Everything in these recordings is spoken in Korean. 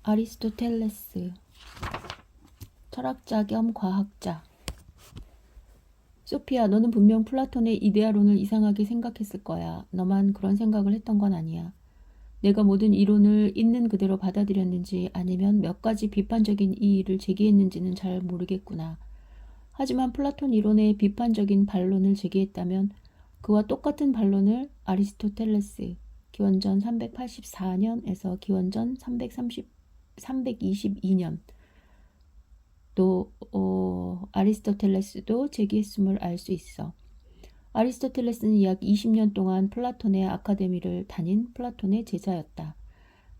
아리스토텔레스, 철학자 겸 과학자. 소피야, 너는 분명 플라톤의 이데아론을 이상하게 생각했을 거야. 너만 그런 생각을 했던 건 아니야. 내가 모든 이론을 있는 그대로 받아들였는지 아니면 몇 가지 비판적인 이의를 제기했는지는 잘 모르겠구나. 하지만 플라톤 이론에 비판적인 반론을 제기했다면 그와 똑같은 반론을 아리스토텔레스, 기원전 384년에서 기원전 322년 또 아리스토텔레스도 제기했음을 알 수 있어. 아리스토텔레스는 약 20년 동안 플라톤의 아카데미를 다닌 플라톤의 제자였다.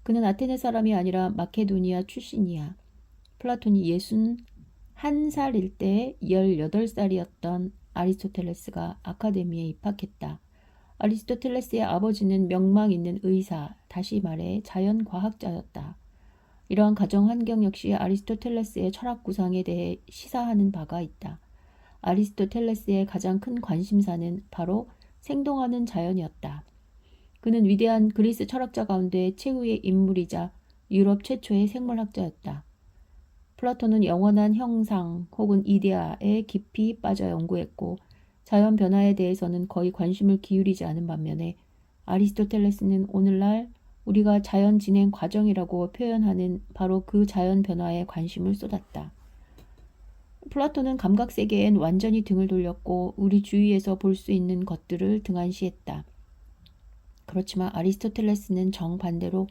그는 아테네 사람이 아니라 마케도니아 출신이야. 플라톤이 61살일 때 18살이었던 아리스토텔레스가 아카데미에 입학했다. 아리스토텔레스의 아버지는 명망 있는 의사, 다시 말해 자연과학자였다. 이러한 가정 환경 역시 아리스토텔레스의 철학 구상에 대해 시사하는 바가 있다. 아리스토텔레스의 가장 큰 관심사는 바로 생동하는 자연이었다. 그는 위대한 그리스 철학자 가운데 최후의 인물이자 유럽 최초의 생물학자였다. 플라톤은 영원한 형상 혹은 이데아에 깊이 빠져 연구했고 자연 변화에 대해서는 거의 관심을 기울이지 않은 반면에 아리스토텔레스는 오늘날 우리가 자연 진행 과정이라고 표현하는 바로 그 자연 변화에 관심을 쏟았다. 플라톤은 감각 세계엔 완전히 등을 돌렸고 우리 주위에서 볼 수 있는 것들을 등한시했다. 그렇지만 아리스토텔레스는 정반대로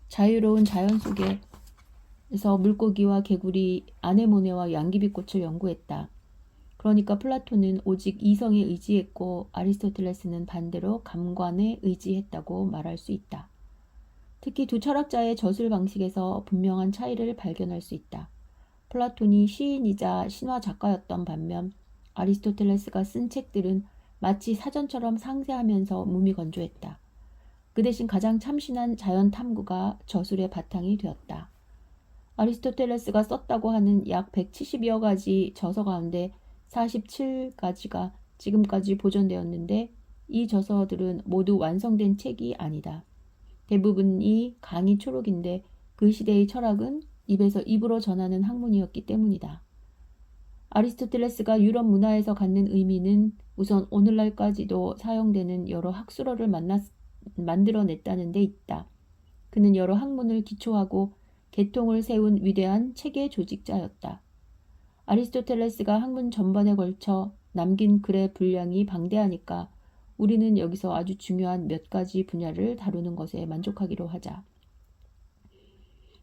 자유로운 자연 속에서 물고기와 개구리, 아네모네와 양귀비꽃을 연구했다. 그러니까 플라톤은 오직 이성에 의지했고 아리스토텔레스는 반대로 감관에 의지했다고 말할 수 있다. 특히 두 철학자의 저술 방식에서 분명한 차이를 발견할 수 있다. 플라톤이 시인이자 신화 작가였던 반면 아리스토텔레스가 쓴 책들은 마치 사전처럼 상세하면서 무미건조했다. 그 대신 가장 참신한 자연 탐구가 저술의 바탕이 되었다. 아리스토텔레스가 썼다고 하는 약 170여 가지 저서 가운데 47가지가 지금까지 보존되었는데 이 저서들은 모두 완성된 책이 아니다. 대부분이 강의 초록인데 그 시대의 철학은 입에서 입으로 전하는 학문이었기 때문이다. 아리스토텔레스가 유럽 문화에서 갖는 의미는 우선 오늘날까지도 사용되는 여러 학술어를 만들어냈다는 데 있다. 그는 여러 학문을 기초하고 계통을 세운 위대한 체계 조직자였다. 아리스토텔레스가 학문 전반에 걸쳐 남긴 글의 분량이 방대하니까 우리는 여기서 아주 중요한 몇 가지 분야를 다루는 것에 만족하기로 하자.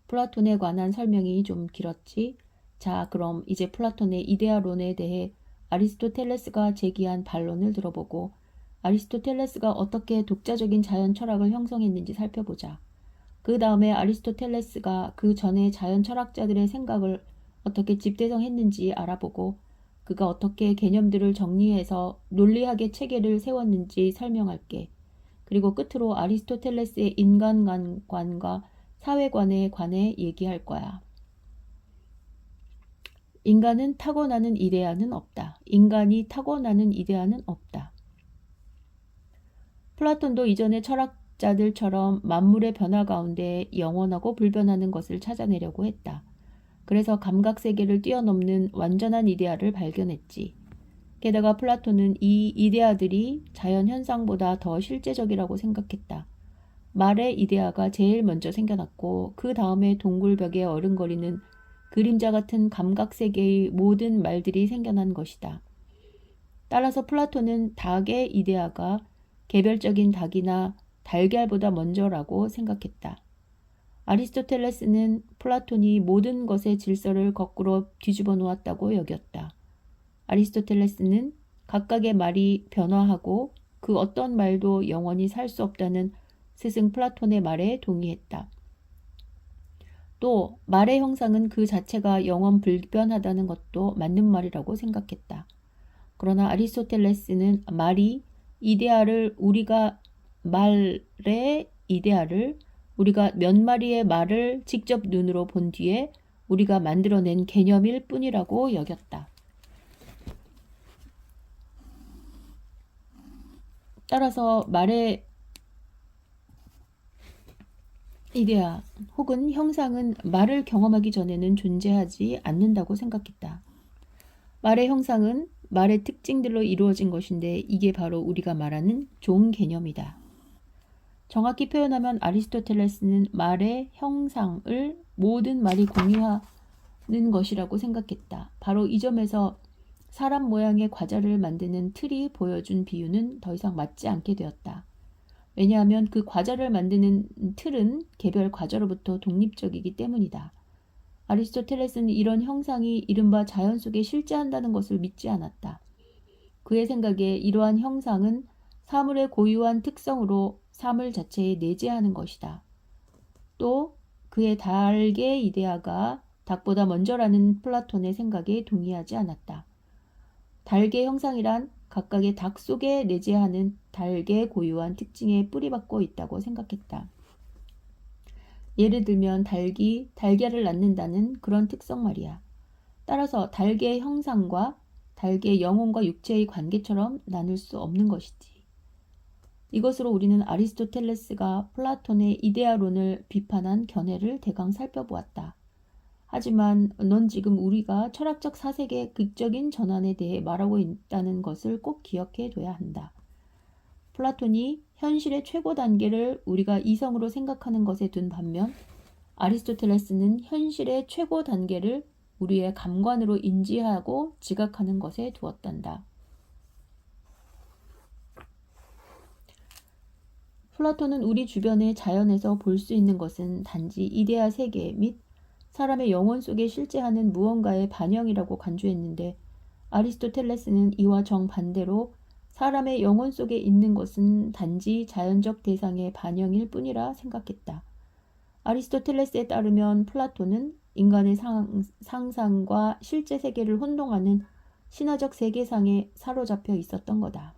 플라톤에 관한 설명이 좀 길었지? 자, 그럼 이제 플라톤의 이데아론에 대해 아리스토텔레스가 제기한 반론을 들어보고 아리스토텔레스가 어떻게 독자적인 자연 철학을 형성했는지 살펴보자. 그 다음에 아리스토텔레스가 그 전에 자연 철학자들의 생각을 어떻게 집대성했는지 알아보고 그가 어떻게 개념들을 정리해서 논리학의 체계를 세웠는지 설명할게. 그리고 끝으로 아리스토텔레스의 인간관과 사회관에 관해 얘기할 거야. 인간은 타고나는 이데아는 없다. 인간이 타고나는 이데아는 없다. 플라톤도 이전의 철학자들처럼 만물의 변화 가운데 영원하고 불변하는 것을 찾아내려고 했다. 그래서 감각세계를 뛰어넘는 완전한 이데아를 발견했지. 게다가 플라톤은 이 이데아들이 자연현상보다 더 실제적이라고 생각했다. 말의 이데아가 제일 먼저 생겨났고 그 다음에 동굴벽에 어른거리는 그림자 같은 감각세계의 모든 말들이 생겨난 것이다. 따라서 플라톤은 닭의 이데아가 개별적인 닭이나 달걀보다 먼저라고 생각했다. 아리스토텔레스는 플라톤이 모든 것의 질서를 거꾸로 뒤집어 놓았다고 여겼다. 아리스토텔레스는 각각의 말이 변화하고 그 어떤 말도 영원히 살 수 없다는 스승 플라톤의 말에 동의했다. 또 말의 형상은 그 자체가 영원 불변하다는 것도 맞는 말이라고 생각했다. 그러나 아리스토텔레스는 말의 이데아를 우리가 몇 마리의 말을 직접 눈으로 본 뒤에 우리가 만들어낸 개념일 뿐이라고 여겼다. 따라서 말의 이데아 혹은 형상은 말을 경험하기 전에는 존재하지 않는다고 생각했다. 말의 형상은 말의 특징들로 이루어진 것인데 이게 바로 우리가 말하는 종 개념이다. 정확히 표현하면 아리스토텔레스는 말의 형상을 모든 말이 공유하는 것이라고 생각했다. 바로 이 점에서 사람 모양의 과자를 만드는 틀이 보여준 비유는 더 이상 맞지 않게 되었다. 왜냐하면 그 과자를 만드는 틀은 개별 과자로부터 독립적이기 때문이다. 아리스토텔레스는 이런 형상이 이른바 자연 속에 실제한다는 것을 믿지 않았다. 그의 생각에 이러한 형상은 사물의 고유한 특성으로 사물 자체에 내재하는 것이다. 또 그의 닭의 이데아가 닭보다 먼저라는 플라톤의 생각에 동의하지 않았다. 닭의 형상이란 각각의 닭 속에 내재하는 닭의 고유한 특징에 뿌리박고 있다고 생각했다. 예를 들면 닭이 달걀을 낳는다는 그런 특성 말이야. 따라서 닭의 형상과 닭의 영혼과 육체의 관계처럼 나눌 수 없는 것이지. 이것으로 우리는 아리스토텔레스가 플라톤의 이데아론을 비판한 견해를 대강 살펴보았다. 하지만 넌 지금 우리가 철학적 사색의 극적인 전환에 대해 말하고 있다는 것을 꼭 기억해 둬야 한다. 플라톤이 현실의 최고 단계를 우리가 이성으로 생각하는 것에 둔 반면 아리스토텔레스는 현실의 최고 단계를 우리의 감관으로 인지하고 지각하는 것에 두었단다. 플라톤은 우리 주변의 자연에서 볼 수 있는 것은 단지 이데아 세계 및 사람의 영혼 속에 실제하는 무언가의 반영이라고 간주했는데 아리스토텔레스는 이와 정반대로 사람의 영혼 속에 있는 것은 단지 자연적 대상의 반영일 뿐이라 생각했다. 아리스토텔레스에 따르면 플라톤은 인간의 상상과 실제 세계를 혼동하는 신화적 세계상에 사로잡혀 있었던 거다.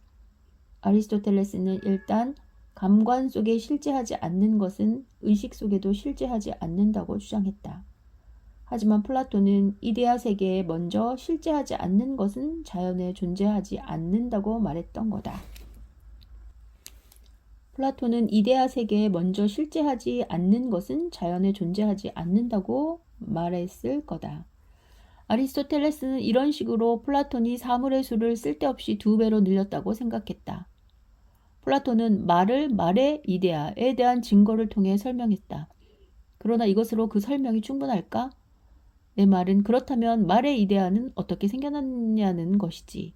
아리스토텔레스는 일단 감관 속에 실제하지 않는 것은 의식 속에도 실제하지 않는다고 주장했다. 하지만 플라톤은 이데아 세계에 먼저 실제하지 않는 것은 자연에 존재하지 않는다고 말했던 거다. 플라톤은 이데아 세계에 먼저 실제하지 않는 것은 자연에 존재하지 않는다고 말했을 거다. 아리스토텔레스는 이런 식으로 플라톤이 사물의 수를 쓸데없이 2배로 늘렸다고 생각했다. 플라톤은 말을 말의 이데아에 대한 증거를 통해 설명했다. 그러나 이것으로 그 설명이 충분할까? 내 말은 그렇다면 말의 이데아는 어떻게 생겨났냐는 것이지.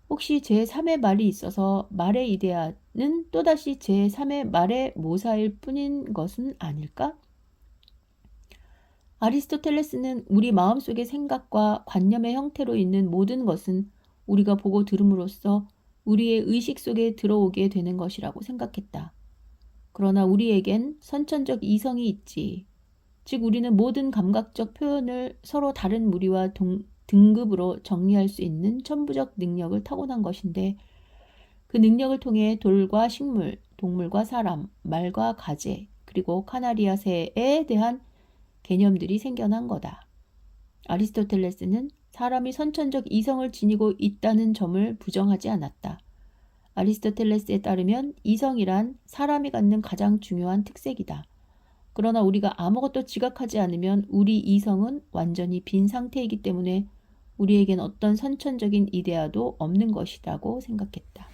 혹시 제3의 말이 있어서 말의 이데아는 또다시 제3의 말의 모사일 뿐인 것은 아닐까? 아리스토텔레스는 우리 마음속의 생각과 관념의 형태로 있는 모든 것은 우리가 보고 들음으로써 우리의 의식 속에 들어오게 되는 것이라고 생각했다. 그러나 우리에겐 선천적 이성이 있지. 즉 우리는 모든 감각적 표현을 서로 다른 무리와 등급으로 정리할 수 있는 천부적 능력을 타고난 것인데 그 능력을 통해 돌과 식물, 동물과 사람, 말과 가재, 그리고 카나리아 새에 대한 개념들이 생겨난 거다. 아리스토텔레스는 사람이 선천적 이성을 지니고 있다는 점을 부정하지 않았다. 아리스토텔레스에 따르면 이성이란 사람이 갖는 가장 중요한 특색이다. 그러나 우리가 아무것도 지각하지 않으면 우리 이성은 완전히 빈 상태이기 때문에 우리에겐 어떤 선천적인 이데아도 없는 것이라고 생각했다.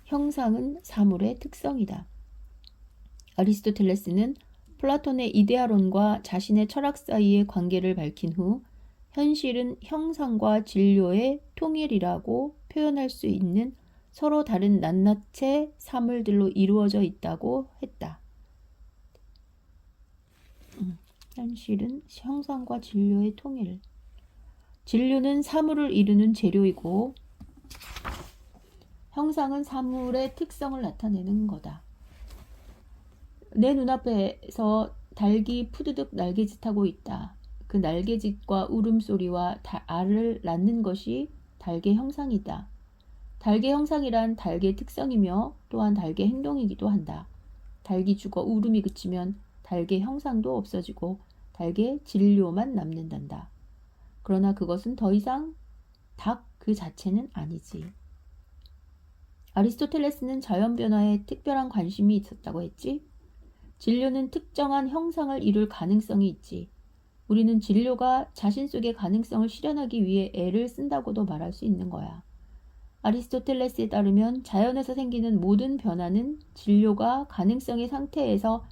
형상은 사물의 특성이다. 아리스토텔레스는 플라톤의 이데아론과 자신의 철학 사이의 관계를 밝힌 후 현실은 형상과 진료의 통일이라고 표현할 수 있는 서로 다른 낱낱의 사물들로 이루어져 있다고 했다. 현실은 형상과 진료의 통일. 진료는 사물을 이루는 재료이고 형상은 사물의 특성을 나타내는 거다. 내 눈앞에서 닭이 푸드득 날개짓하고 있다. 그 날개짓과 울음소리와 알을 낳는 것이 닭의 형상이다. 닭의 형상이란 닭의 특성이며 또한 닭의 행동이기도 한다. 닭이 죽어 울음이 그치면 닭의 형상도 없어지고 닭의 진료만 남는단다. 그러나 그것은 더 이상 닭 그 자체는 아니지. 아리스토텔레스는 자연 변화에 특별한 관심이 있었다고 했지? 진료는 특정한 형상을 이룰 가능성이 있지. 우리는 진료가 자신 속의 가능성을 실현하기 위해 애를 쓴다고도 말할 수 있는 거야. 아리스토텔레스에 따르면 자연에서 생기는 모든 변화는 진료가 가능성의 상태에서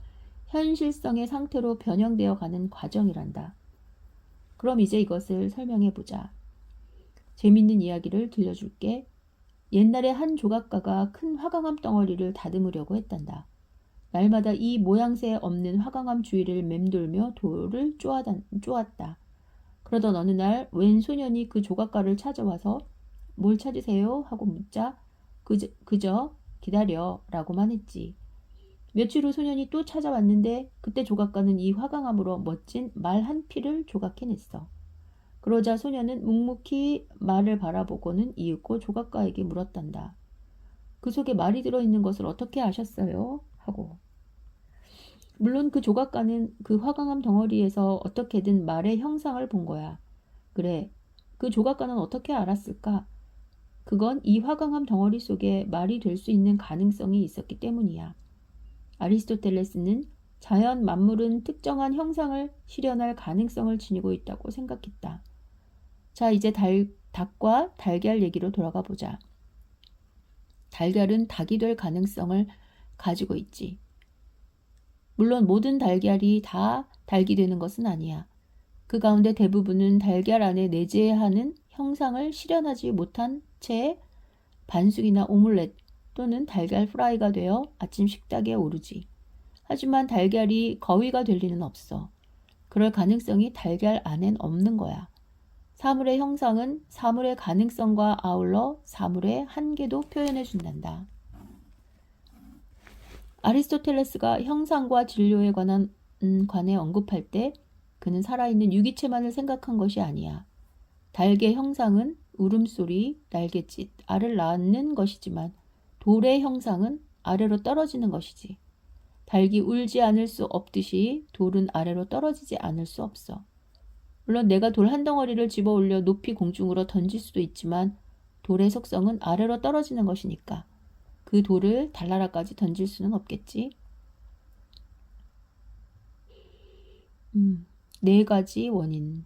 현실성의 상태로 변형되어 가는 과정이란다. 그럼 이제 이것을 설명해 보자. 재밌는 이야기를 들려줄게. 옛날에 한 조각가가 큰 화강암 덩어리를 다듬으려고 했단다. 날마다 이 모양새 없는 화강암 주위를 맴돌며 돌을 쪼았다. 그러던 어느 날 웬 소년이 그 조각가를 찾아와서 뭘 찾으세요? 하고 묻자 그저 기다려 라고만 했지. 며칠 후 소년이 또 찾아왔는데 그때 조각가는 이 화강암으로 멋진 말 한 피를 조각해냈어. 그러자 소년은 묵묵히 말을 바라보고는 이윽고 조각가에게 물었단다. 그 속에 말이 들어있는 것을 어떻게 아셨어요? 하고. 물론 그 조각가는 그 화강암 덩어리에서 어떻게든 말의 형상을 본 거야. 그래, 그 조각가는 어떻게 알았을까? 그건 이 화강암 덩어리 속에 말이 될 수 있는 가능성이 있었기 때문이야. 아리스토텔레스는 자연 만물은 특정한 형상을 실현할 가능성을 지니고 있다고 생각했다. 자, 이제 닭과 달걀 얘기로 돌아가 보자. 달걀은 닭이 될 가능성을 가지고 있지. 물론 모든 달걀이 다 닭이 되는 것은 아니야. 그 가운데 대부분은 달걀 안에 내재하는 형상을 실현하지 못한 채 반숙이나 오믈렛 또는 달걀 프라이가 되어 아침 식탁에 오르지. 하지만 달걀이 거위가 될 리는 없어. 그럴 가능성이 달걀 안엔 없는 거야. 사물의 형상은 사물의 가능성과 아울러 사물의 한계도 표현해 준단다. 아리스토텔레스가 형상과 진료에 관해 언급할 때 그는 살아있는 유기체만을 생각한 것이 아니야. 닭의 형상은 울음소리, 날갯짓, 알을 낳는 것이지만 돌의 형상은 아래로 떨어지는 것이지. 닭이 울지 않을 수 없듯이 돌은 아래로 떨어지지 않을 수 없어. 물론 내가 돌 한 덩어리를 집어 올려 높이 공중으로 던질 수도 있지만 돌의 속성은 아래로 떨어지는 것이니까 그 돌을 달나라까지 던질 수는 없겠지. 4가지 원인.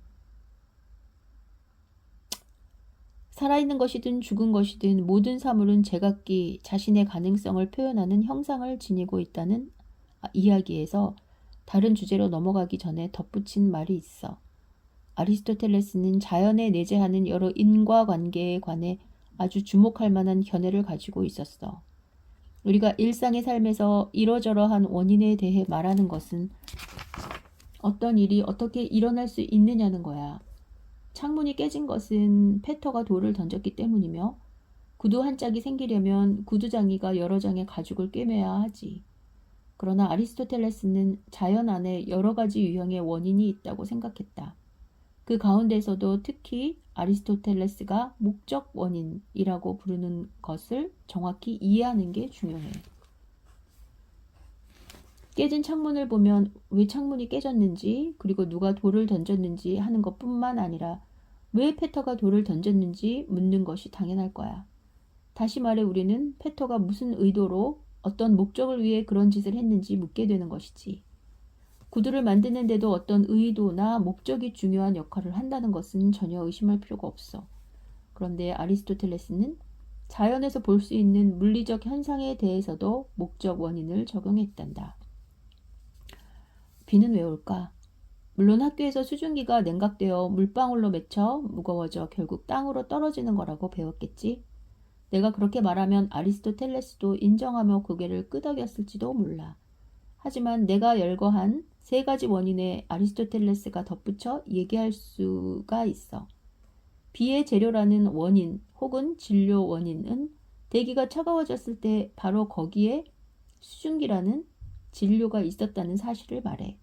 살아있는 것이든 죽은 것이든 모든 사물은 제각기 자신의 가능성을 표현하는 형상을 지니고 있다는 이야기에서 다른 주제로 넘어가기 전에 덧붙인 말이 있어. 아리스토텔레스는 자연에 내재하는 여러 인과관계에 관해 아주 주목할 만한 견해를 가지고 있었어. 우리가 일상의 삶에서 이러저러한 원인에 대해 말하는 것은 어떤 일이 어떻게 일어날 수 있느냐는 거야. 창문이 깨진 것은 페터가 돌을 던졌기 때문이며 구두 한 짝이 생기려면 구두장이가 여러 장의 가죽을 꿰매야 하지. 그러나 아리스토텔레스는 자연 안에 여러 가지 유형의 원인이 있다고 생각했다. 그 가운데서도 특히 아리스토텔레스가 목적 원인이라고 부르는 것을 정확히 이해하는 게 중요해. 깨진 창문을 보면 왜 창문이 깨졌는지 그리고 누가 돌을 던졌는지 하는 것뿐만 아니라 왜 페터가 돌을 던졌는지 묻는 것이 당연할 거야. 다시 말해 우리는 페터가 무슨 의도로 어떤 목적을 위해 그런 짓을 했는지 묻게 되는 것이지. 구두를 만드는데도 어떤 의도나 목적이 중요한 역할을 한다는 것은 전혀 의심할 필요가 없어. 그런데 아리스토텔레스는 자연에서 볼 수 있는 물리적 현상에 대해서도 목적 원인을 적용했단다. 비는 왜 올까? 물론 학교에서 수증기가 냉각되어 물방울로 맺혀 무거워져 결국 땅으로 떨어지는 거라고 배웠겠지. 내가 그렇게 말하면 아리스토텔레스도 인정하며 고개를 끄덕였을지도 몰라. 하지만 내가 열거한 3가지 원인에 아리스토텔레스가 덧붙여 얘기할 수가 있어. 비의 재료라는 원인 혹은 진료 원인은 대기가 차가워졌을 때 바로 거기에 수증기라는 진료가 있었다는 사실을 말해.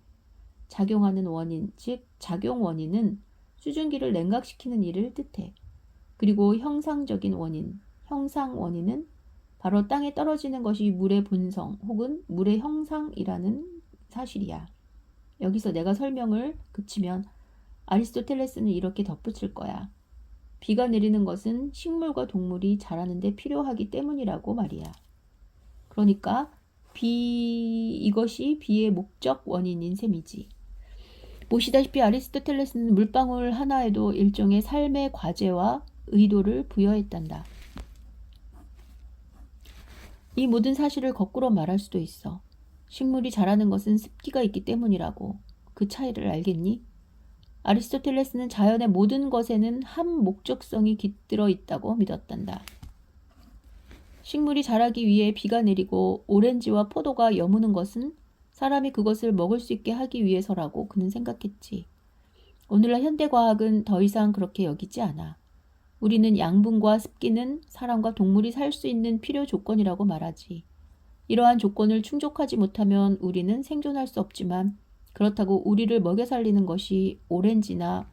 작용하는 원인, 즉 작용 원인은 수증기를 냉각시키는 일을 뜻해. 그리고 형상적인 원인, 형상 원인은 바로 땅에 떨어지는 것이 물의 본성 혹은 물의 형상이라는 사실이야. 여기서 내가 설명을 그치면 아리스토텔레스는 이렇게 덧붙일 거야. 비가 내리는 것은 식물과 동물이 자라는 데 필요하기 때문이라고 말이야. 그러니까 이것이 비의 목적 원인인 셈이지. 보시다시피 아리스토텔레스는 물방울 하나에도 일종의 삶의 과제와 의도를 부여했단다. 이 모든 사실을 거꾸로 말할 수도 있어. 식물이 자라는 것은 습기가 있기 때문이라고. 그 차이를 알겠니? 아리스토텔레스는 자연의 모든 것에는 한 목적성이 깃들어 있다고 믿었단다. 식물이 자라기 위해 비가 내리고 오렌지와 포도가 여무는 것은 사람이 그것을 먹을 수 있게 하기 위해서라고 그는 생각했지. 오늘날 현대과학은 더 이상 그렇게 여기지 않아. 우리는 양분과 습기는 사람과 동물이 살 수 있는 필요 조건이라고 말하지. 이러한 조건을 충족하지 못하면 우리는 생존할 수 없지만 그렇다고 우리를 먹여 살리는 것이 오렌지나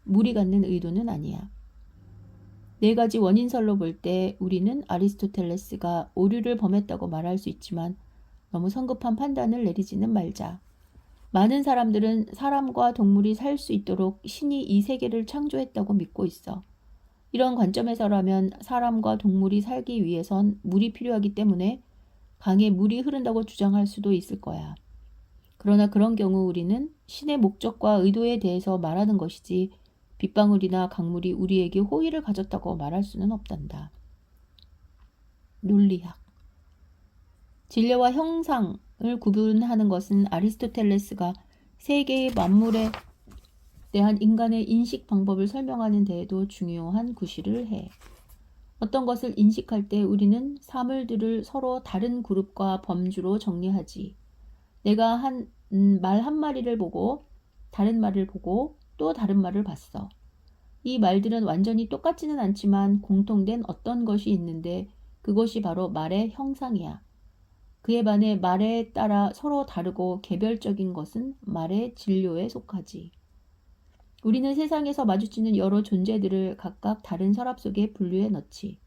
물이 갖는 의도는 아니야. 네 가지 원인설로 볼 때 우리는 아리스토텔레스가 오류를 범했다고 말할 수 있지만 너무 성급한 판단을 내리지는 말자. 많은 사람들은 사람과 동물이 살 수 있도록 신이 이 세계를 창조했다고 믿고 있어. 이런 관점에서라면 사람과 동물이 살기 위해선 물이 필요하기 때문에 강에 물이 흐른다고 주장할 수도 있을 거야. 그러나 그런 경우 우리는 신의 목적과 의도에 대해서 말하는 것이지 빗방울이나 강물이 우리에게 호의를 가졌다고 말할 수는 없단다. 논리학. 진료와 형상을 구분하는 것은 아리스토텔레스가 세계의 만물에 대한 인간의 인식 방법을 설명하는 데에도 중요한 구실을 해. 어떤 것을 인식할 때 우리는 사물들을 서로 다른 그룹과 범주로 정리하지. 내가 말 한 마리를 보고 다른 말을 보고 또 다른 말을 봤어. 이 말들은 완전히 똑같지는 않지만 공통된 어떤 것이 있는데 그것이 바로 말의 형상이야. 그에 반해 말에 따라 서로 다르고 개별적인 것은 말의 진료에 속하지. 우리는 세상에서 마주치는 여러 존재들을 각각 다른 서랍 속에 분류해 넣지.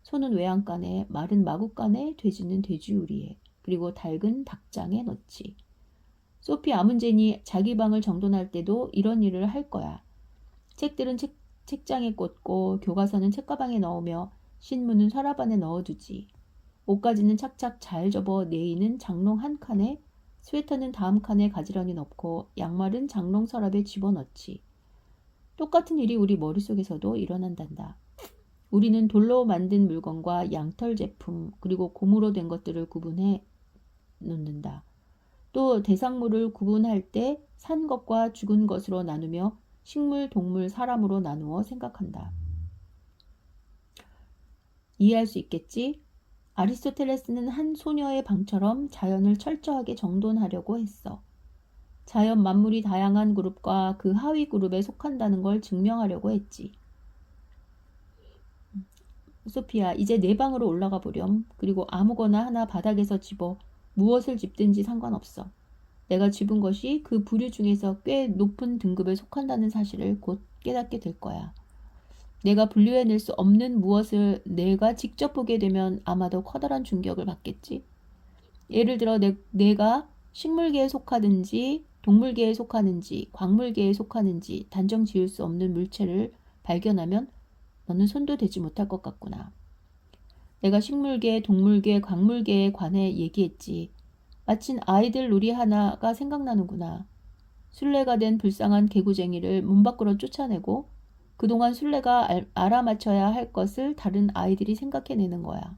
소는 외양간에, 말은 마구간에, 돼지는 돼지우리에, 그리고 닭은 닭장에 넣지. 소피 아문젠이 자기 방을 정돈할 때도 이런 일을 할 거야. 책들은 책장에 꽂고 교과서는 책가방에 넣으며 신문은 서랍 안에 넣어두지. 옷가지는 착착 잘 접어 네이는 장롱 한 칸에, 스웨터는 다음 칸에 가지런히 넣고 양말은 장롱 서랍에 집어넣지. 똑같은 일이 우리 머릿속에서도 일어난단다. 우리는 돌로 만든 물건과 양털 제품 그리고 고무로 된 것들을 구분해 놓는다. 또 대상물을 구분할 때 산 것과 죽은 것으로 나누며 식물, 동물, 사람으로 나누어 생각한다. 이해할 수 있겠지? 아리스토텔레스는 한 소녀의 방처럼 자연을 철저하게 정돈하려고 했어. 자연 만물이 다양한 그룹과 그 하위 그룹에 속한다는 걸 증명하려고 했지. 소피야, 이제 내 방으로 올라가 보렴. 그리고 아무거나 하나 바닥에서 집어 무엇을 집든지 상관없어. 내가 집은 것이 그 부류 중에서 꽤 높은 등급에 속한다는 사실을 곧 깨닫게 될 거야. 내가 분류해낼 수 없는 무엇을 내가 직접 보게 되면 아마도 커다란 충격을 받겠지. 예를 들어 내가 식물계에 속하든지 동물계에 속하는지 광물계에 속하는지 단정 지을 수 없는 물체를 발견하면 너는 손도 대지 못할 것 같구나. 내가 식물계, 동물계, 광물계에 관해 얘기했지. 마침 아이들 놀이 하나가 생각나는구나. 술래가 된 불쌍한 개구쟁이를 문 밖으로 쫓아내고 그동안 술래가 알아맞혀야 할 것을 다른 아이들이 생각해내는 거야.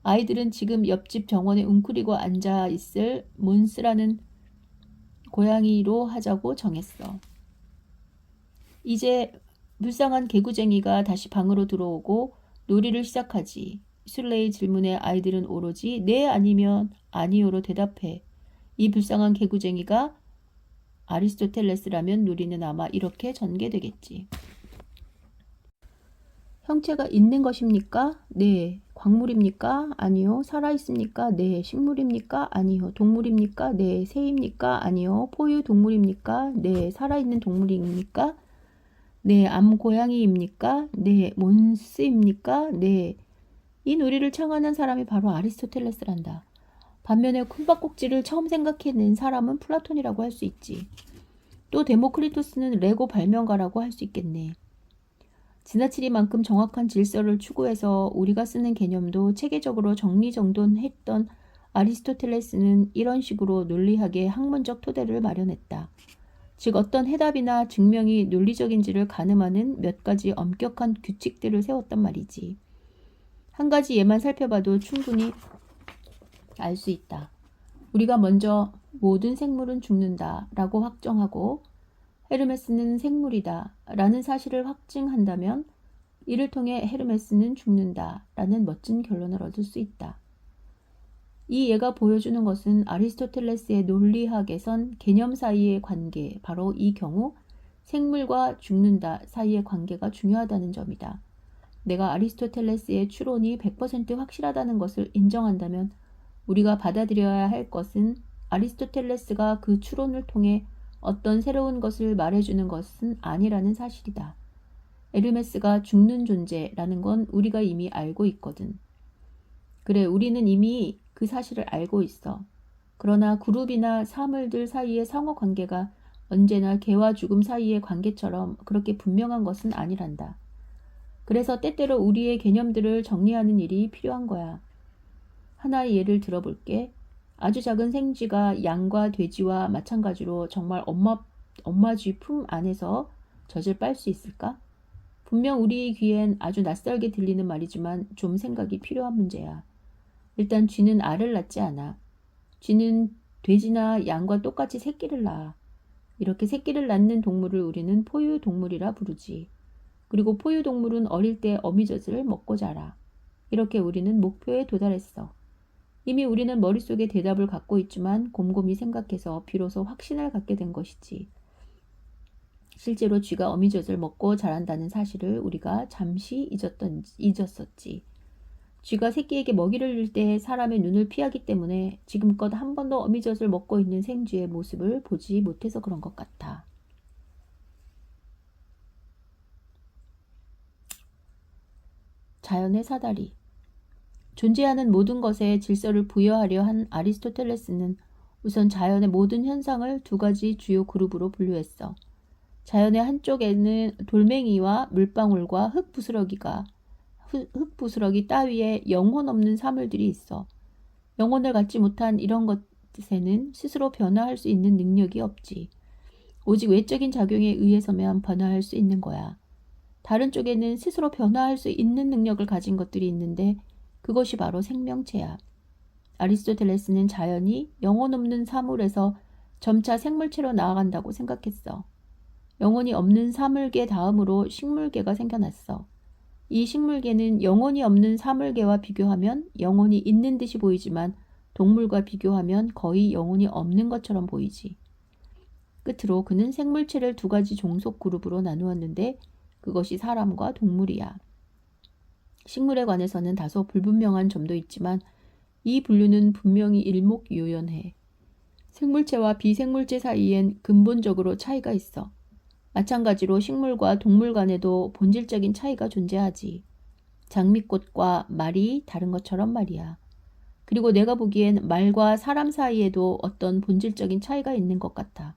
아이들은 지금 옆집 정원에 웅크리고 앉아 있을 몬스라는 고양이로 하자고 정했어. 이제 불쌍한 개구쟁이가 다시 방으로 들어오고 놀이를 시작하지. 술래의 질문에 아이들은 오로지 네 아니면 아니요로 대답해. 이 불쌍한 개구쟁이가 아리스토텔레스라면 놀이는 아마 이렇게 전개되겠지. 형체가 있는 것입니까? 네. 광물입니까? 아니요. 살아있습니까? 네. 식물입니까? 아니요. 동물입니까? 네. 새입니까? 아니요. 포유동물입니까? 네. 살아있는 동물입니까? 네. 암고양이입니까? 네. 몬스입니까? 네. 이 놀이를 창안한 사람이 바로 아리스토텔레스란다. 반면에 숨바꼭질을 처음 생각해낸 사람은 플라톤이라고 할 수 있지. 또 데모크리토스는 레고 발명가라고 할 수 있겠네. 지나치리만큼 정확한 질서를 추구해서 우리가 쓰는 개념도 체계적으로 정리정돈했던 아리스토텔레스는 이런 식으로 논리학의 학문적 토대를 마련했다. 즉 어떤 해답이나 증명이 논리적인지를 가늠하는 몇 가지 엄격한 규칙들을 세웠단 말이지. 한 가지 예만 살펴봐도 충분히 알 수 있다. 우리가 먼저 모든 생물은 죽는다 라고 확정하고 헤르메스는 생물이다 라는 사실을 확증한다면 이를 통해 헤르메스는 죽는다 라는 멋진 결론을 얻을 수 있다. 이 예가 보여주는 것은 아리스토텔레스의 논리학에선 개념 사이의 관계, 바로 이 경우 생물과 죽는다 사이의 관계가 중요하다는 점이다. 내가 아리스토텔레스의 추론이 100% 확실하다는 것을 인정한다면 우리가 받아들여야 할 것은 아리스토텔레스가 그 추론을 통해 어떤 새로운 것을 말해주는 것은 아니라는 사실이다. 에르메스가 죽는 존재라는 건 우리가 이미 알고 있거든. 그래, 우리는 이미 그 사실을 알고 있어. 그러나 그룹이나 사물들 사이의 상호 관계가 언제나 개와 죽음 사이의 관계처럼 그렇게 분명한 것은 아니란다. 그래서 때때로 우리의 개념들을 정리하는 일이 필요한 거야. 하나의 예를 들어볼게. 아주 작은 생쥐가 양과 돼지와 마찬가지로 정말 엄마 쥐 품 안에서 젖을 빨 수 있을까? 분명 우리 귀엔 아주 낯설게 들리는 말이지만 좀 생각이 필요한 문제야. 일단 쥐는 알을 낳지 않아. 쥐는 돼지나 양과 똑같이 새끼를 낳아. 이렇게 새끼를 낳는 동물을 우리는 포유동물이라 부르지. 그리고 포유동물은 어릴 때 어미젖을 먹고 자라. 이렇게 우리는 목표에 도달했어. 이미 우리는 머릿속에 대답을 갖고 있지만 곰곰이 생각해서 비로소 확신을 갖게 된 것이지. 실제로 쥐가 어미젖을 먹고 자란다는 사실을 우리가 잠시 잊었었지. 쥐가 새끼에게 먹이를 줄 때 사람의 눈을 피하기 때문에 지금껏 한 번도 어미젖을 먹고 있는 생쥐의 모습을 보지 못해서 그런 것 같아. 자연의 사다리. 존재하는 모든 것에 질서를 부여하려 한 아리스토텔레스는 우선 자연의 모든 현상을 두 가지 주요 그룹으로 분류했어. 자연의 한쪽에는 돌멩이와 물방울과 흙부스러기 따위의 영혼 없는 사물들이 있어. 영혼을 갖지 못한 이런 것에는 스스로 변화할 수 있는 능력이 없지. 오직 외적인 작용에 의해서만 변화할 수 있는 거야. 다른 쪽에는 스스로 변화할 수 있는 능력을 가진 것들이 있는데 그것이 바로 생명체야. 아리스토텔레스는 자연이 영혼 없는 사물에서 점차 생물체로 나아간다고 생각했어. 영혼이 없는 사물계 다음으로 식물계가 생겨났어. 이 식물계는 영혼이 없는 사물계와 비교하면 영혼이 있는 듯이 보이지만 동물과 비교하면 거의 영혼이 없는 것처럼 보이지. 끝으로 그는 생물체를 두 가지 종속 그룹으로 나누었는데 그것이 사람과 동물이야. 식물에 관해서는 다소 불분명한 점도 있지만 이 분류는 분명히 일목요연해. 생물체와 비생물체 사이엔 근본적으로 차이가 있어. 마찬가지로 식물과 동물 간에도 본질적인 차이가 존재하지. 장미꽃과 말이 다른 것처럼 말이야. 그리고 내가 보기엔 말과 사람 사이에도 어떤 본질적인 차이가 있는 것 같아.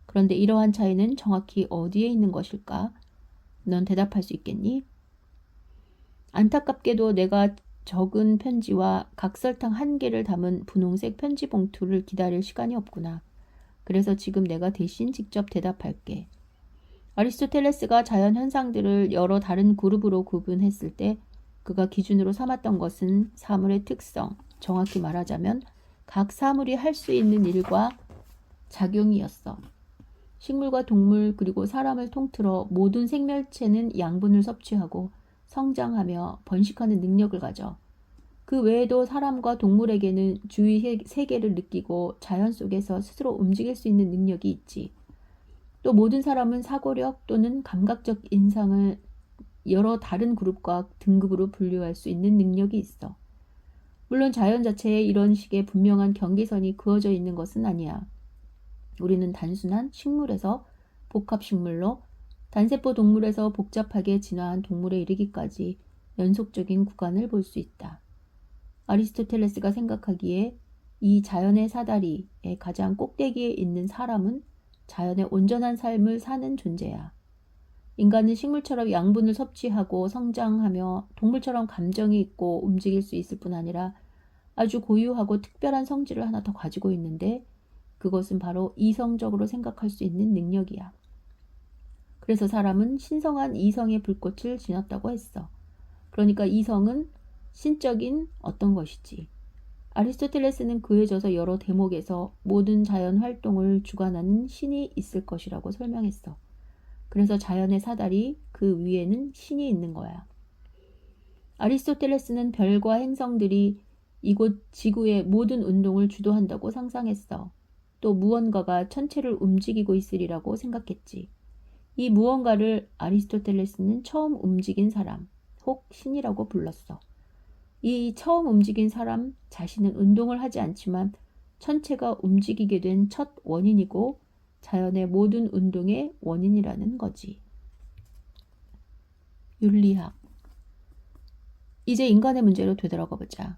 그런데 이러한 차이는 정확히 어디에 있는 것일까? 넌 대답할 수 있겠니? 안타깝게도 내가 적은 편지와 각설탕 1개를 담은 분홍색 편지 봉투를 기다릴 시간이 없구나. 그래서 지금 내가 대신 직접 대답할게. 아리스토텔레스가 자연 현상들을 여러 다른 그룹으로 구분했을 때 그가 기준으로 삼았던 것은 사물의 특성, 정확히 말하자면 각 사물이 할 수 있는 일과 작용이었어. 식물과 동물 그리고 사람을 통틀어 모든 생명체는 양분을 섭취하고 성장하며 번식하는 능력을 가져. 그 외에도 사람과 동물에게는 주위 세계를 느끼고 자연 속에서 스스로 움직일 수 있는 능력이 있지. 또 모든 사람은 사고력 또는 감각적 인상을 여러 다른 그룹과 등급으로 분류할 수 있는 능력이 있어. 물론 자연 자체에 이런 식의 분명한 경계선이 그어져 있는 것은 아니야. 우리는 단순한 식물에서 복합식물로 단세포 동물에서 복잡하게 진화한 동물에 이르기까지 연속적인 구간을 볼 수 있다. 아리스토텔레스가 생각하기에 이 자연의 사다리의 가장 꼭대기에 있는 사람은 자연의 온전한 삶을 사는 존재야. 인간은 식물처럼 양분을 섭취하고 성장하며 동물처럼 감정이 있고 움직일 수 있을 뿐 아니라 아주 고유하고 특별한 성질을 하나 더 가지고 있는데 그것은 바로 이성적으로 생각할 수 있는 능력이야. 그래서 사람은 신성한 이성의 불꽃을 지녔다고 했어. 그러니까 이성은 신적인 어떤 것이지. 아리스토텔레스는 그에 져서 여러 대목에서 모든 자연 활동을 주관하는 신이 있을 것이라고 설명했어. 그래서 자연의 사다리 그 위에는 신이 있는 거야. 아리스토텔레스는 별과 행성들이 이곳 지구의 모든 운동을 주도한다고 상상했어. 또 무언가가 천체를 움직이고 있으리라고 생각했지. 이 무언가를 아리스토텔레스는 처음 움직인 사람, 혹 신이라고 불렀어. 이 처음 움직인 사람 자신은 운동을 하지 않지만 천체가 움직이게 된 첫 원인이고 자연의 모든 운동의 원인이라는 거지. 윤리학. 이제 인간의 문제로 되돌아가 보자.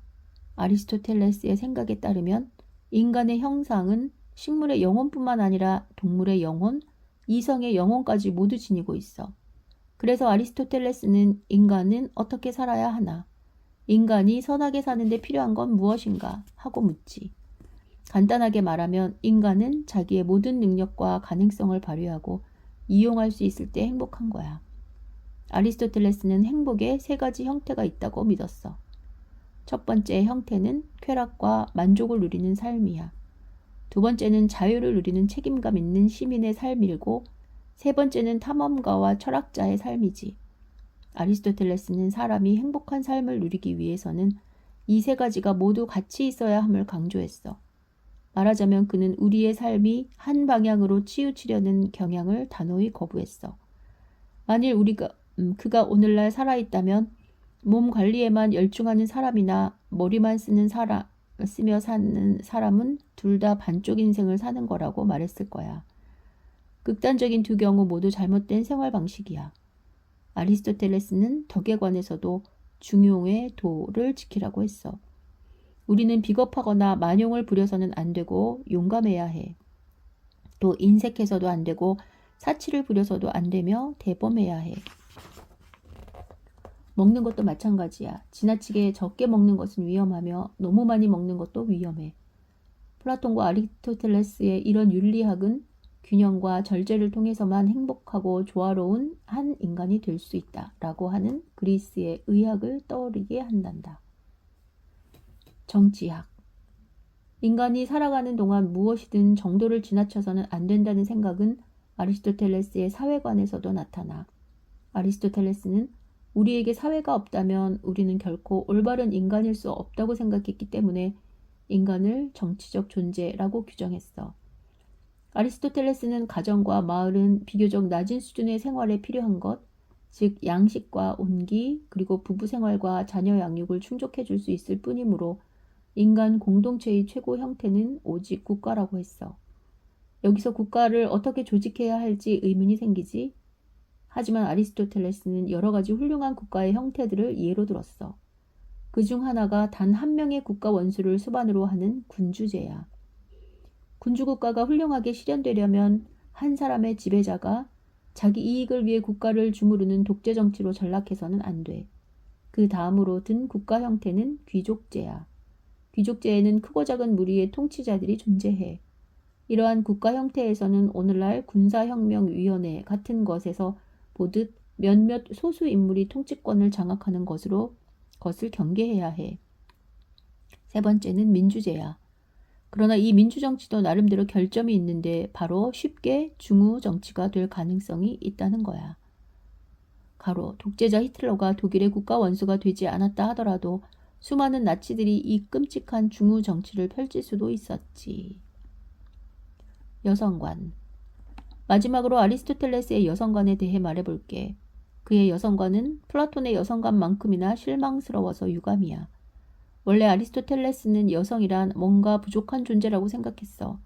아리스토텔레스의 생각에 따르면 인간의 형상은 식물의 영혼뿐만 아니라 동물의 영혼, 이성의 영혼까지 모두 지니고 있어. 그래서 아리스토텔레스는 인간은 어떻게 살아야 하나? 인간이 선하게 사는데 필요한 건 무엇인가? 하고 묻지. 간단하게 말하면 인간은 자기의 모든 능력과 가능성을 발휘하고 이용할 수 있을 때 행복한 거야. 아리스토텔레스는 행복에 세 가지 형태가 있다고 믿었어. 첫 번째 형태는 쾌락과 만족을 누리는 삶이야. 두 번째는 자유를 누리는 책임감 있는 시민의 삶이고 세 번째는 탐험가와 철학자의 삶이지. 아리스토텔레스는 사람이 행복한 삶을 누리기 위해서는 이 세 가지가 모두 같이 있어야 함을 강조했어. 말하자면 그는 우리의 삶이 한 방향으로 치우치려는 경향을 단호히 거부했어. 만일 그가 오늘날 살아있다면 몸 관리에만 열중하는 사람이나 머리만 쓰며 사는 사람은 둘 다 반쪽 인생을 사는 거라고 말했을 거야. 극단적인 두 경우 모두 잘못된 생활 방식이야. 아리스토텔레스는 덕에 관해서도 중용의 도를 지키라고 했어. 우리는 비겁하거나 만용을 부려서는 안 되고 용감해야 해. 또 인색해서도 안 되고 사치를 부려서도 안 되며 대범해야 해. 먹는 것도 마찬가지야. 지나치게 적게 먹는 것은 위험하며 너무 많이 먹는 것도 위험해. 플라톤과 아리스토텔레스의 이런 윤리학은 균형과 절제를 통해서만 행복하고 조화로운 한 인간이 될 수 있다라고 하는 그리스의 의학을 떠오르게 한단다. 정치학. 인간이 살아가는 동안 무엇이든 정도를 지나쳐서는 안 된다는 생각은 아리스토텔레스의 사회관에서도 나타나. 아리스토텔레스는 우리에게 사회가 없다면 우리는 결코 올바른 인간일 수 없다고 생각했기 때문에 인간을 정치적 존재라고 규정했어. 아리스토텔레스는 가정과 마을은 비교적 낮은 수준의 생활에 필요한 것, 즉 양식과 온기, 그리고 부부 생활과 자녀 양육을 충족해 줄 수 있을 뿐이므로 인간 공동체의 최고 형태는 오직 국가라고 했어. 여기서 국가를 어떻게 조직해야 할지 의문이 생기지? 하지만 아리스토텔레스는 여러 가지 훌륭한 국가의 형태들을 예로 들었어. 그중 하나가 단 한 명의 국가 원수를 수반으로 하는 군주제야. 군주국가가 훌륭하게 실현되려면 한 사람의 지배자가 자기 이익을 위해 국가를 주무르는 독재 정치로 전락해서는 안 돼. 그 다음으로 든 국가 형태는 귀족제야. 귀족제에는 크고 작은 무리의 통치자들이 존재해. 이러한 국가 형태에서는 오늘날 군사혁명위원회 같은 것에서 보듯 몇몇 소수 인물이 통치권을 장악하는 것을 경계해야 해. 세 번째는 민주제야. 그러나 이 민주정치도 나름대로 결점이 있는데 바로 쉽게 중우정치가 될 가능성이 있다는 거야. 가로, 독재자 히틀러가 독일의 국가 원수가 되지 않았다 하더라도 수많은 나치들이 이 끔찍한 중우정치를 펼칠 수도 있었지. 여성관. 마지막으로 아리스토텔레스의 여성관에 대해 말해볼게. 그의 여성관은 플라톤의 여성관만큼이나 실망스러워서 유감이야. 원래 아리스토텔레스는 여성이란 뭔가 부족한 존재라고 생각했어.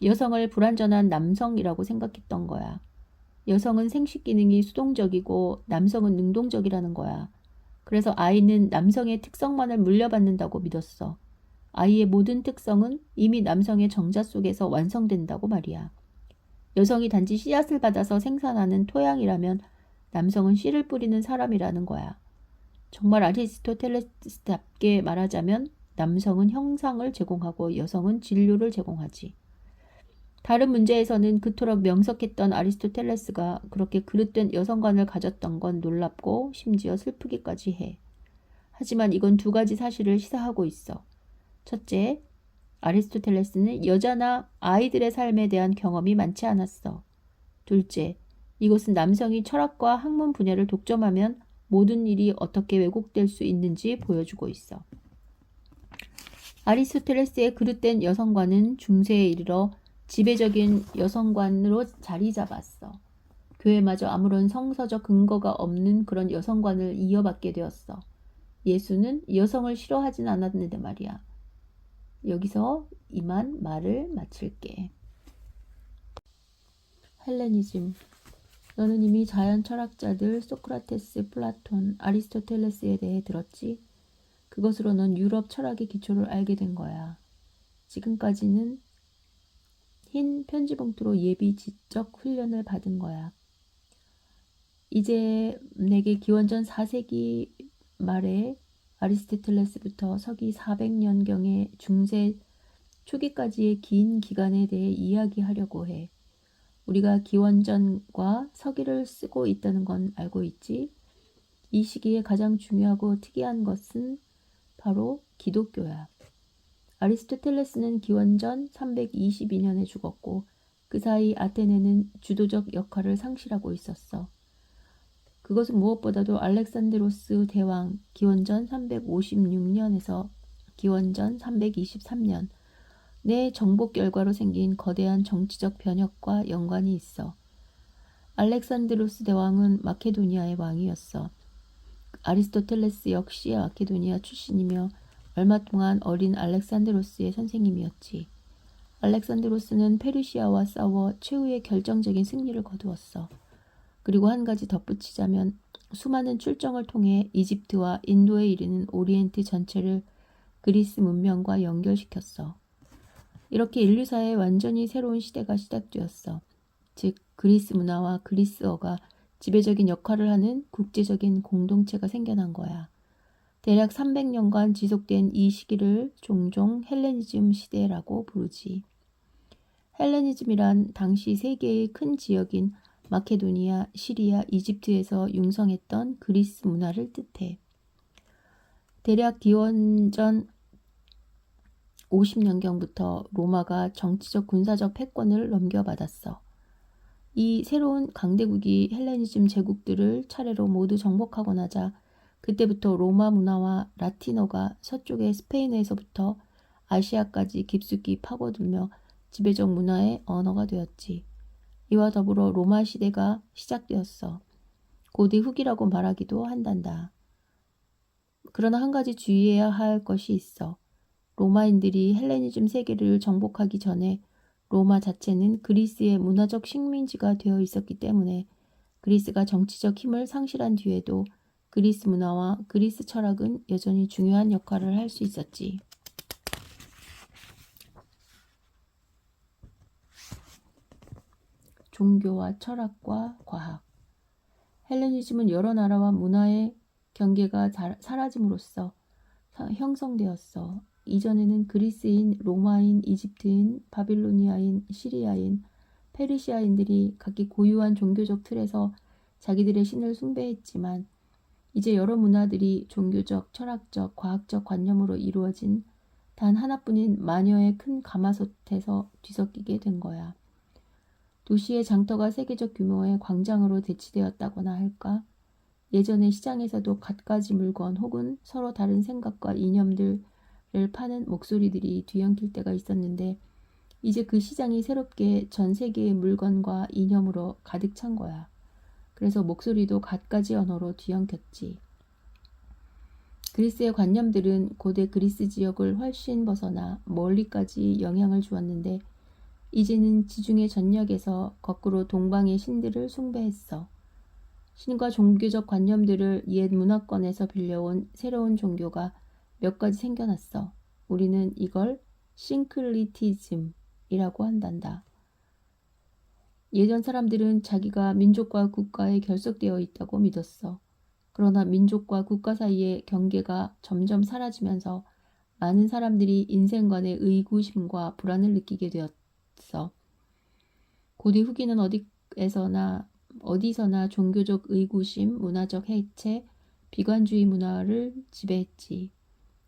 여성을 불완전한 남성이라고 생각했던 거야. 여성은 생식 기능이 수동적이고 남성은 능동적이라는 거야. 그래서 아이는 남성의 특성만을 물려받는다고 믿었어. 아이의 모든 특성은 이미 남성의 정자 속에서 완성된다고 말이야. 여성이 단지 씨앗을 받아서 생산하는 토양이라면 남성은 씨를 뿌리는 사람이라는 거야. 정말 아리스토텔레스답게 말하자면 남성은 형상을 제공하고 여성은 진료를 제공하지. 다른 문제에서는 그토록 명석했던 아리스토텔레스가 그렇게 그릇된 여성관을 가졌던 건 놀랍고 심지어 슬프기까지 해. 하지만 이건 두 가지 사실을 시사하고 있어. 첫째, 아리스토텔레스는 여자나 아이들의 삶에 대한 경험이 많지 않았어. 둘째, 이것은 남성이 철학과 학문 분야를 독점하면 모든 일이 어떻게 왜곡될 수 있는지 보여주고 있어. 아리스토텔레스의 그릇된 여성관은 중세에 이르러 지배적인 여성관으로 자리 잡았어. 교회마저 아무런 성서적 근거가 없는 그런 여성관을 이어받게 되었어. 예수는 여성을 싫어하진 않았는데 말이야. 여기서 이만 말을 마칠게. 헬레니즘. 너는 이미 자연 철학자들 소크라테스, 플라톤, 아리스토텔레스에 대해 들었지? 그것으로 넌 유럽 철학의 기초를 알게 된 거야. 지금까지는 흰 편지봉투로 예비 지적 훈련을 받은 거야. 이제 내게 기원전 4세기 말에 아리스토텔레스부터 서기 400년경의 중세 초기까지의 긴 기간에 대해 이야기하려고 해. 우리가 기원전과 서기를 쓰고 있다는 건 알고 있지? 이 시기에 가장 중요하고 특이한 것은 바로 기독교야. 아리스토텔레스는 기원전 322년에 죽었고 그 사이 아테네는 주도적 역할을 상실하고 있었어. 그것은 무엇보다도 알렉산드로스 대왕 기원전 356년에서 기원전 323년 내 정복 결과로 생긴 거대한 정치적 변혁과 연관이 있어. 알렉산드로스 대왕은 마케도니아의 왕이었어. 아리스토텔레스 역시 마케도니아 출신이며 얼마 동안 어린 알렉산드로스의 선생님이었지. 알렉산드로스는 페르시아와 싸워 최후의 결정적인 승리를 거두었어. 그리고 한 가지 덧붙이자면 수많은 출정을 통해 이집트와 인도에 이르는 오리엔트 전체를 그리스 문명과 연결시켰어. 이렇게 인류사에 완전히 새로운 시대가 시작되었어. 즉 그리스 문화와 그리스어가 지배적인 역할을 하는 국제적인 공동체가 생겨난 거야. 대략 300년간 지속된 이 시기를 종종 헬레니즘 시대라고 부르지. 헬레니즘이란 당시 세계의 큰 지역인 마케도니아, 시리아, 이집트에서 융성했던 그리스 문화를 뜻해. 대략 기원전 50년경부터 로마가 정치적 군사적 패권을 넘겨받았어. 이 새로운 강대국이 헬레니즘 제국들을 차례로 모두 정복하고 나자 그때부터 로마 문화와 라틴어가 서쪽의 스페인에서부터 아시아까지 깊숙이 파고들며 지배적 문화의 언어가 되었지. 이와 더불어 로마 시대가 시작되었어. 고대 후기라고 말하기도 한단다. 그러나 한 가지 주의해야 할 것이 있어. 로마인들이 헬레니즘 세계를 정복하기 전에 로마 자체는 그리스의 문화적 식민지가 되어 있었기 때문에 그리스가 정치적 힘을 상실한 뒤에도 그리스 문화와 그리스 철학은 여전히 중요한 역할을 할 수 있었지. 종교와 철학과 과학. 헬레니즘은 여러 나라와 문화의 경계가 사라짐으로써 형성되었어. 이전에는 그리스인, 로마인, 이집트인, 바빌로니아인, 시리아인, 페르시아인들이 각기 고유한 종교적 틀에서 자기들의 신을 숭배했지만 이제 여러 문화들이 종교적, 철학적, 과학적 관념으로 이루어진 단 하나뿐인 마녀의 큰 가마솥에서 뒤섞이게 된 거야. 도시의 장터가 세계적 규모의 광장으로 대치되었다거나 할까? 예전에 시장에서도 갖가지 물건 혹은 서로 다른 생각과 이념들을 파는 목소리들이 뒤엉킬 때가 있었는데 이제 그 시장이 새롭게 전 세계의 물건과 이념으로 가득 찬 거야. 그래서 목소리도 갖가지 언어로 뒤엉켰지. 그리스의 관념들은 고대 그리스 지역을 훨씬 벗어나 멀리까지 영향을 주었는데 이제는 지중해 전역에서 거꾸로 동방의 신들을 숭배했어. 신과 종교적 관념들을 옛 문화권에서 빌려온 새로운 종교가 몇 가지 생겨났어. 우리는 이걸 싱크리티즘이라고 한단다. 예전 사람들은 자기가 민족과 국가에 결속되어 있다고 믿었어. 그러나 민족과 국가 사이의 경계가 점점 사라지면서 많은 사람들이 인생 간의 의구심과 불안을 느끼게 되었어. 고대 후기는 어디서나 종교적 의구심, 문화적 해체, 비관주의 문화를 지배했지.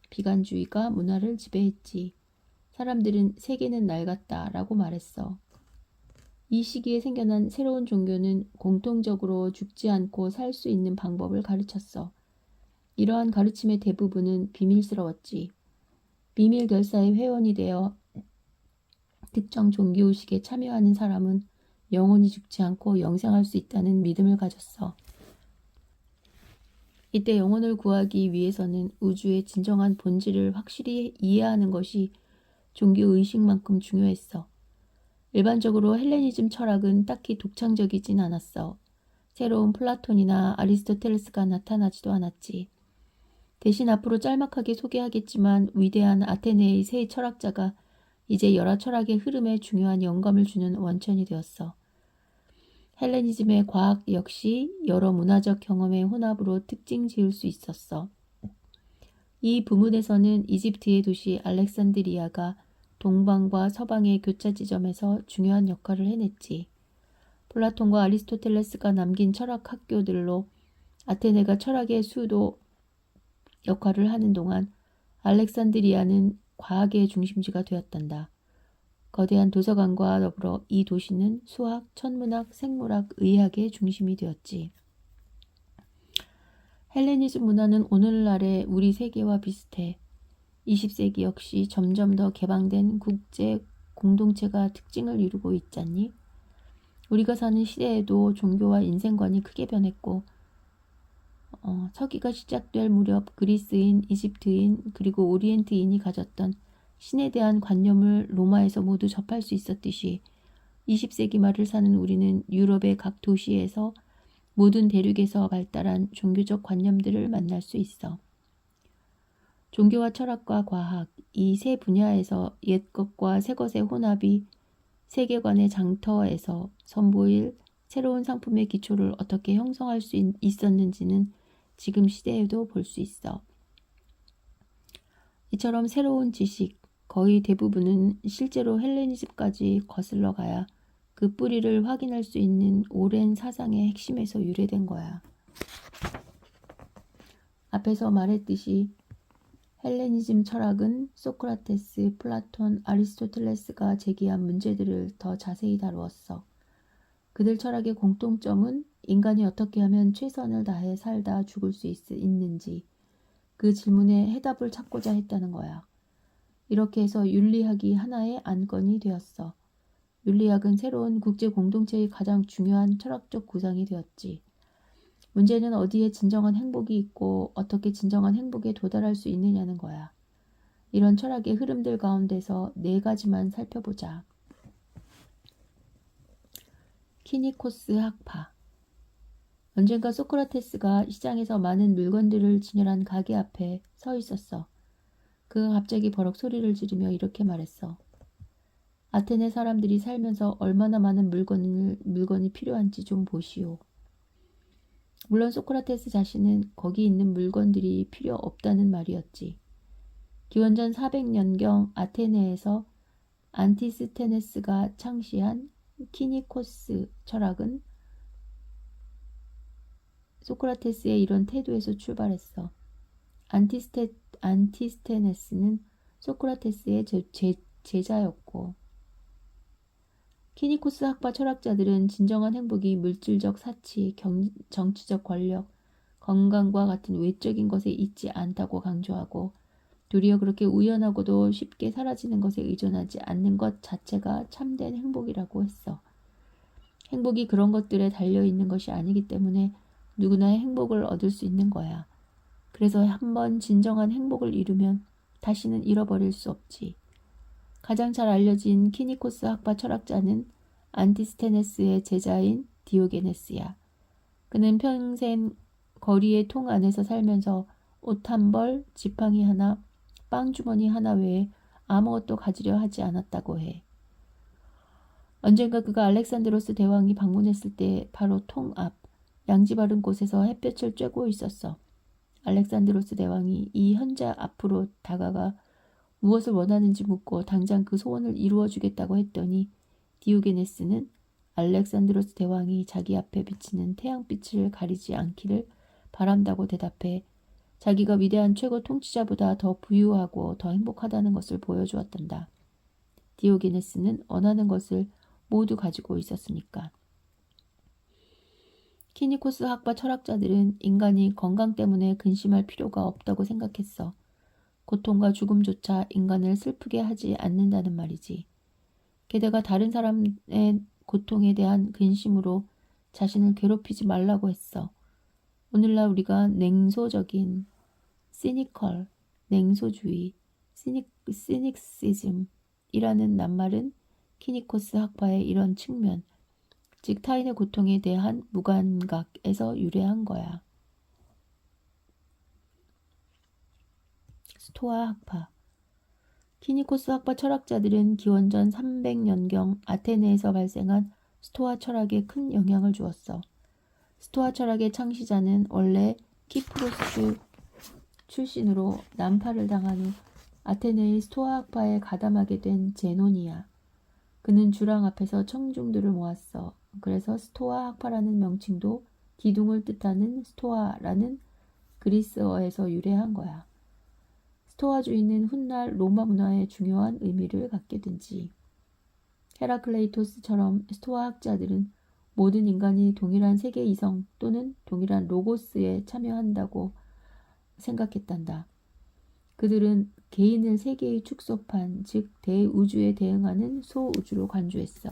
비관주의가 문화를 지배했지. 사람들은 세계는 낡았다 라고 말했어. 이 시기에 생겨난 새로운 종교는 공통적으로 죽지 않고 살 수 있는 방법을 가르쳤어. 이러한 가르침의 대부분은 비밀스러웠지. 비밀 결사의 회원이 되어 특정 종교의식에 참여하는 사람은 영원히 죽지 않고 영생할 수 있다는 믿음을 가졌어. 이때 영혼을 구하기 위해서는 우주의 진정한 본질을 확실히 이해하는 것이 종교의식만큼 중요했어. 일반적으로 헬레니즘 철학은 딱히 독창적이진 않았어. 새로운 플라톤이나 아리스토텔레스가 나타나지도 않았지. 대신 앞으로 짤막하게 소개하겠지만 위대한 아테네의 세 철학자가 이제 열화 철학의 흐름에 중요한 영감을 주는 원천이 되었어. 헬레니즘의 과학 역시 여러 문화적 경험의 혼합으로 특징 지을 수 있었어. 이 부문에서는 이집트의 도시 알렉산드리아가 동방과 서방의 교차 지점에서 중요한 역할을 해냈지. 플라톤과 아리스토텔레스가 남긴 철학 학교들로 아테네가 철학의 수도 역할을 하는 동안 알렉산드리아는 과학의 중심지가 되었단다. 거대한 도서관과 더불어 이 도시는 수학, 천문학, 생물학, 의학의 중심이 되었지. 헬레니즘 문화는 오늘날의 우리 세계와 비슷해. 20세기 역시 점점 더 개방된 국제 공동체가 특징을 이루고 있잖니. 우리가 사는 시대에도 종교와 인생관이 크게 변했고 서기가 시작될 무렵 그리스인, 이집트인, 그리고 오리엔트인이 가졌던 신에 대한 관념을 로마에서 모두 접할 수 있었듯이 20세기 말을 사는 우리는 유럽의 각 도시에서 모든 대륙에서 발달한 종교적 관념들을 만날 수 있어. 종교와 철학과 과학, 이 세 분야에서 옛 것과 새 것의 혼합이 세계관의 장터에서 선보일 새로운 상품의 기초를 어떻게 형성할 수 있었는지는 지금 시대에도 볼 수 있어. 이처럼 새로운 지식, 거의 대부분은 실제로 헬레니즘까지 거슬러 가야 그 뿌리를 확인할 수 있는 오랜 사상의 핵심에서 유래된 거야. 앞에서 말했듯이 헬레니즘 철학은 소크라테스, 플라톤, 아리스토텔레스가 제기한 문제들을 더 자세히 다루었어. 그들 철학의 공통점은 인간이 어떻게 하면 최선을 다해 살다 죽을 수 있는지 그 질문에 해답을 찾고자 했다는 거야. 이렇게 해서 윤리학이 하나의 안건이 되었어. 윤리학은 새로운 국제 공동체의 가장 중요한 철학적 구상이 되었지. 문제는 어디에 진정한 행복이 있고 어떻게 진정한 행복에 도달할 수 있느냐는 거야. 이런 철학의 흐름들 가운데서 4가지만 살펴보자. 키니코스 학파. 언젠가 소크라테스가 시장에서 많은 물건들을 진열한 가게 앞에 서 있었어. 그가 갑자기 버럭 소리를 지르며 이렇게 말했어. 아테네 사람들이 살면서 얼마나 많은 물건이 필요한지 좀 보시오. 물론 소크라테스 자신은 거기 있는 물건들이 필요 없다는 말이었지. 기원전 400년경 아테네에서 안티스테네스가 창시한 키니코스 철학은 소크라테스의 이런 태도에서 출발했어. 안티스테네스는 소크라테스의 제자였고 키니코스 학파 철학자들은 진정한 행복이 물질적 사치, 정치적 권력, 건강과 같은 외적인 것에 있지 않다고 강조하고 도리어 그렇게 우연하고도 쉽게 사라지는 것에 의존하지 않는 것 자체가 참된 행복이라고 했어. 행복이 그런 것들에 달려있는 것이 아니기 때문에 누구나 행복을 얻을 수 있는 거야. 그래서 한번 진정한 행복을 이루면 다시는 잃어버릴 수 없지. 가장 잘 알려진 키니코스 학파 철학자는 안티스테네스의 제자인 디오게네스야. 그는 평생 거리의 통 안에서 살면서 옷 한 벌, 지팡이 하나, 빵주머니 하나 외에 아무것도 가지려 하지 않았다고 해. 언젠가 그가 알렉산드로스 대왕이 방문했을 때 바로 통 앞 양지 바른 곳에서 햇볕을 쬐고 있었어. 알렉산드로스 대왕이 이 현자 앞으로 다가가 무엇을 원하는지 묻고 당장 그 소원을 이루어 주겠다고 했더니 디오게네스는 알렉산드로스 대왕이 자기 앞에 비치는 태양빛을 가리지 않기를 바란다고 대답해 자기가 위대한 최고 통치자보다 더 부유하고 더 행복하다는 것을 보여주었단다. 디오게네스는 원하는 것을 모두 가지고 있었으니까. 키니코스 학파 철학자들은 인간이 건강 때문에 근심할 필요가 없다고 생각했어. 고통과 죽음조차 인간을 슬프게 하지 않는다는 말이지. 게다가 다른 사람의 고통에 대한 근심으로 자신을 괴롭히지 말라고 했어. 오늘날 우리가 냉소적인 시니컬, 냉소주의, 시닉시즘이라는 낱말은 키니코스 학파의 이런 측면, 즉 타인의 고통에 대한 무감각에서 유래한 거야. 스토아 학파. 키니코스 학파 철학자들은 기원전 300년경 아테네에서 발생한 스토아 철학에 큰 영향을 주었어. 스토아 철학의 창시자는 원래 키프로스 출신으로 난파를 당한 후 아테네의 스토아 학파에 가담하게 된 제논이야. 그는 주랑 앞에서 청중들을 모았어. 그래서 스토아 학파라는 명칭도 기둥을 뜻하는 스토아라는 그리스어에서 유래한 거야. 스토아주의는 훗날 로마 문화에 중요한 의미를 갖게 된지. 헤라클레이토스처럼 스토아 학자들은 모든 인간이 동일한 세계 이성 또는 동일한 로고스에 참여한다고 생각했단다. 그들은 개인을 세계의 축소판, 즉 대우주에 대응하는 소우주로 간주했어.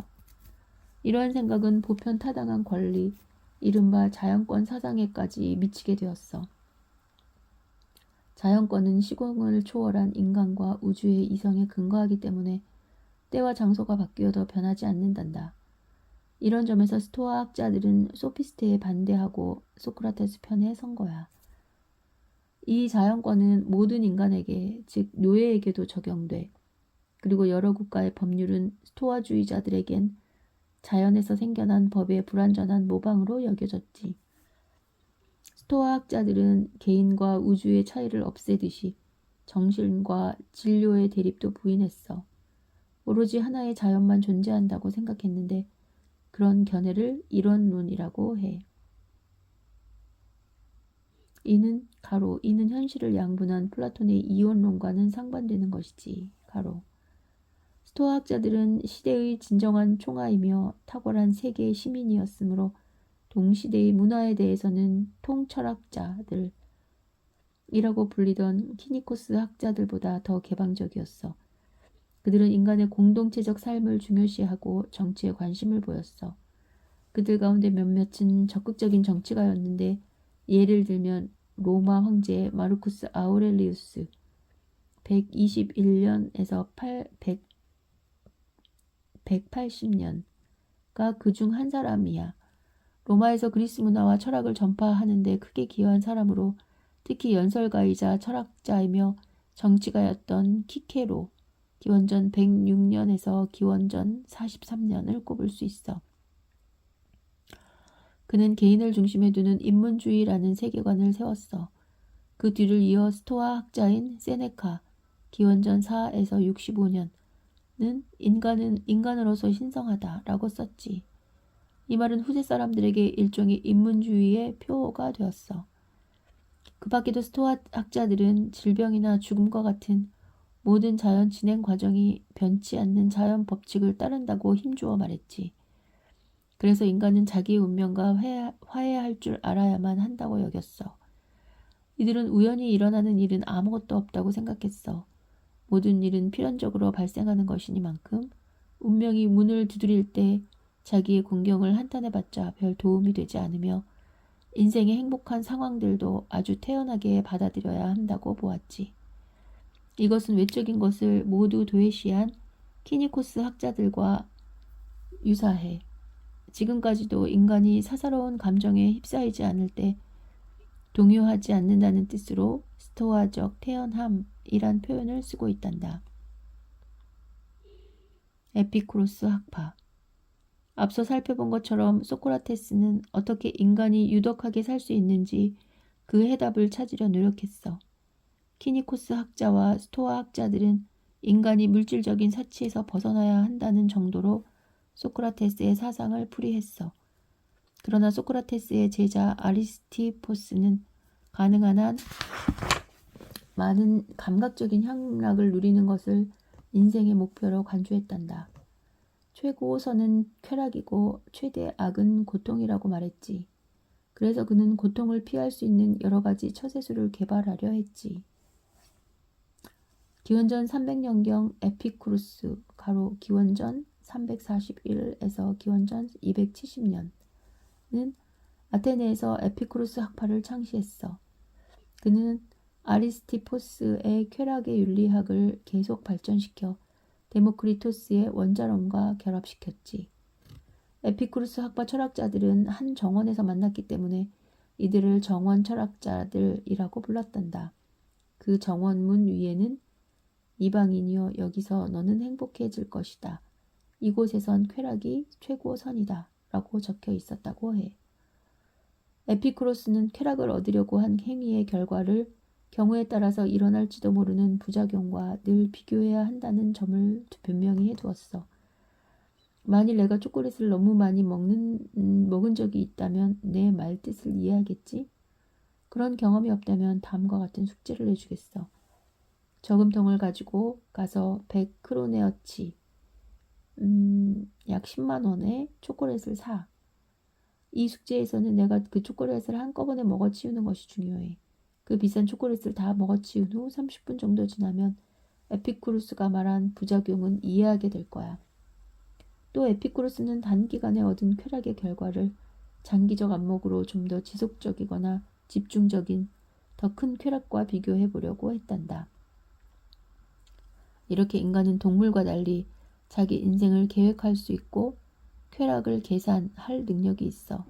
이러한 생각은 보편 타당한 권리, 이른바 자연권 사상에까지 미치게 되었어. 자연권은 시공을 초월한 인간과 우주의 이성에 근거하기 때문에 때와 장소가 바뀌어도 변하지 않는단다. 이런 점에서 스토아 학자들은 소피스트에 반대하고 소크라테스 편에 선 거야. 이 자연권은 모든 인간에게, 즉 노예에게도 적용돼. 그리고 여러 국가의 법률은 스토아주의자들에겐 자연에서 생겨난 법의 불완전한 모방으로 여겨졌지. 스토아 학자들은 개인과 우주의 차이를 없애듯이 정신과 진료의 대립도 부인했어. 오로지 하나의 자연만 존재한다고 생각했는데 그런 견해를 이론론이라고 해. 이는 현실을 양분한 플라톤의 이원론과는 상반되는 것이지. 스토아 학자들은 시대의 진정한 총아이며 탁월한 세계의 시민이었으므로 동시대의 문화에 대해서는 통철학자들이라고 불리던 키니코스 학자들보다 더 개방적이었어. 그들은 인간의 공동체적 삶을 중요시하고 정치에 관심을 보였어. 그들 가운데 몇몇은 적극적인 정치가였는데 예를 들면 로마 황제 마르쿠스 아우렐리우스 121년에서 180년가 그중 한 사람이야. 로마에서 그리스 문화와 철학을 전파하는 데 크게 기여한 사람으로 특히 연설가이자 철학자이며 정치가였던 키케로 기원전 106년에서 기원전 43년을 꼽을 수 있어. 그는 개인을 중심에 두는 인문주의라는 세계관을 세웠어. 그 뒤를 이어 스토아 학자인 세네카 기원전 4에서 65년은 인간은 인간으로서 신성하다라고 썼지. 이 말은 후세 사람들에게 일종의 인문주의의 표가 되었어. 그 밖에도 스토아 학자들은 질병이나 죽음과 같은 모든 자연 진행 과정이 변치 않는 자연 법칙을 따른다고 힘주어 말했지. 그래서 인간은 자기의 운명과 화해할 줄 알아야만 한다고 여겼어. 이들은 우연히 일어나는 일은 아무것도 없다고 생각했어. 모든 일은 필연적으로 발생하는 것이니만큼 운명이 문을 두드릴 때 자기의 공경을 한탄해봤자 별 도움이 되지 않으며 인생의 행복한 상황들도 아주 태연하게 받아들여야 한다고 보았지. 이것은 외적인 것을 모두 도외시한 키니코스 학자들과 유사해. 지금까지도 인간이 사사로운 감정에 휩싸이지 않을 때 동요하지 않는다는 뜻으로 스토아적 태연함이란 표현을 쓰고 있단다. 에피쿠로스 학파. 앞서 살펴본 것처럼 소크라테스는 어떻게 인간이 유덕하게 살 수 있는지 그 해답을 찾으려 노력했어. 키니코스 학자와 스토아 학자들은 인간이 물질적인 사치에서 벗어나야 한다는 정도로 소크라테스의 사상을 풀이했어. 그러나 소크라테스의 제자 아리스티포스는 가능한 한 많은 감각적인 향락을 누리는 것을 인생의 목표로 간주했단다. 최고선은 쾌락이고 최대 악은 고통이라고 말했지. 그래서 그는 고통을 피할 수 있는 여러 가지 처세술을 개발하려 했지. 기원전 300년경 에피쿠루스 가로 기원전 341에서 기원전 270년은 아테네에서 에피쿠루스 학파를 창시했어. 그는 아리스티포스의 쾌락의 윤리학을 계속 발전시켜 데모크리토스의 원자론과 결합시켰지. 에피쿠루스 학파 철학자들은 한 정원에서 만났기 때문에 이들을 정원 철학자들이라고 불렀단다. 그 정원문 위에는 이방인이여 여기서 너는 행복해질 것이다. 이곳에선 쾌락이 최고선이다. 라고 적혀 있었다고 해. 에피쿠로스는 쾌락을 얻으려고 한 행위의 결과를 경우에 따라서 일어날지도 모르는 부작용과 늘 비교해야 한다는 점을 분명히 해두었어. 만일 내가 초콜릿을 너무 많이 먹은 적이 있다면 내 말뜻을 이해하겠지? 그런 경험이 없다면 다음과 같은 숙제를 내주겠어. 저금통을 가지고 가서 100크로네어치 약 10만 원의 초콜릿을 사. 이 숙제에서는 내가 그 초콜릿을 한꺼번에 먹어치우는 것이 중요해. 그 비싼 초콜릿을 다 먹어치운 후 30분 정도 지나면 에피쿠루스가 말한 부작용은 이해하게 될 거야. 또 에피쿠루스는 단기간에 얻은 쾌락의 결과를 장기적 안목으로 좀 더 지속적이거나 집중적인 더 큰 쾌락과 비교해 보려고 했단다. 이렇게 인간은 동물과 달리 자기 인생을 계획할 수 있고 쾌락을 계산할 능력이 있어.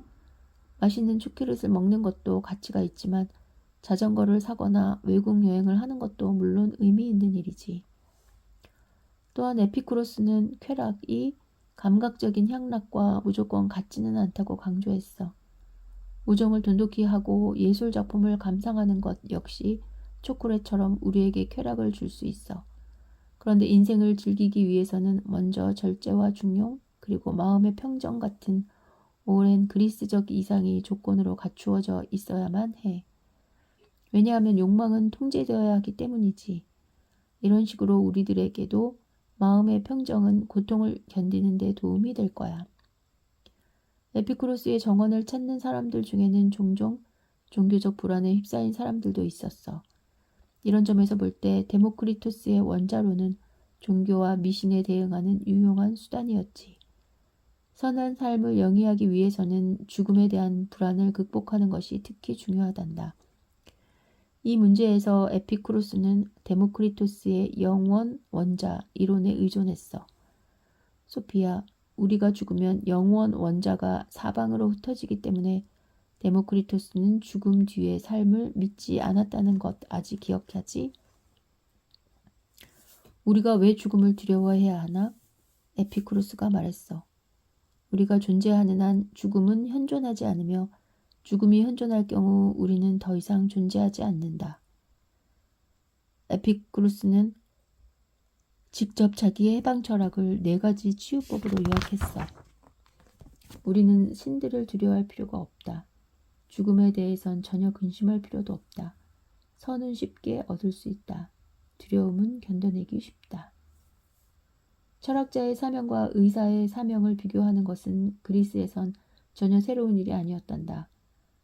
맛있는 초콜릿을 먹는 것도 가치가 있지만 자전거를 사거나 외국 여행을 하는 것도 물론 의미 있는 일이지. 또한 에피쿠로스는 쾌락이 감각적인 향락과 무조건 같지는 않다고 강조했어. 우정을 돈독히 하고 예술 작품을 감상하는 것 역시 초콜릿처럼 우리에게 쾌락을 줄 수 있어. 그런데 인생을 즐기기 위해서는 먼저 절제와 중용 그리고 마음의 평정 같은 오랜 그리스적 이상이 조건으로 갖추어져 있어야만 해. 왜냐하면 욕망은 통제되어야 하기 때문이지. 이런 식으로 우리들에게도 마음의 평정은 고통을 견디는 데 도움이 될 거야. 에피쿠로스의 정원을 찾는 사람들 중에는 종종 종교적 불안에 휩싸인 사람들도 있었어. 이런 점에서 볼 때 데모크리토스의 원자로는 종교와 미신에 대응하는 유용한 수단이었지. 선한 삶을 영위하기 위해서는 죽음에 대한 불안을 극복하는 것이 특히 중요하단다. 이 문제에서 에피쿠로스는 데모크리토스의 영원 원자 이론에 의존했어. 소피야, 우리가 죽으면 영원 원자가 사방으로 흩어지기 때문에 데모크리토스는 죽음 뒤의 삶을 믿지 않았다는 것 아직 기억하지? 우리가 왜 죽음을 두려워해야 하나? 에피쿠로스가 말했어. 우리가 존재하는 한 죽음은 현존하지 않으며 죽음이 현존할 경우 우리는 더 이상 존재하지 않는다. 에피쿠로스는 직접 자기의 해방 철학을 4가지 치유법으로 요약했어. 우리는 신들을 두려워할 필요가 없다. 죽음에 대해선 전혀 근심할 필요도 없다. 선은 쉽게 얻을 수 있다. 두려움은 견뎌내기 쉽다. 철학자의 사명과 의사의 사명을 비교하는 것은 그리스에선 전혀 새로운 일이 아니었단다.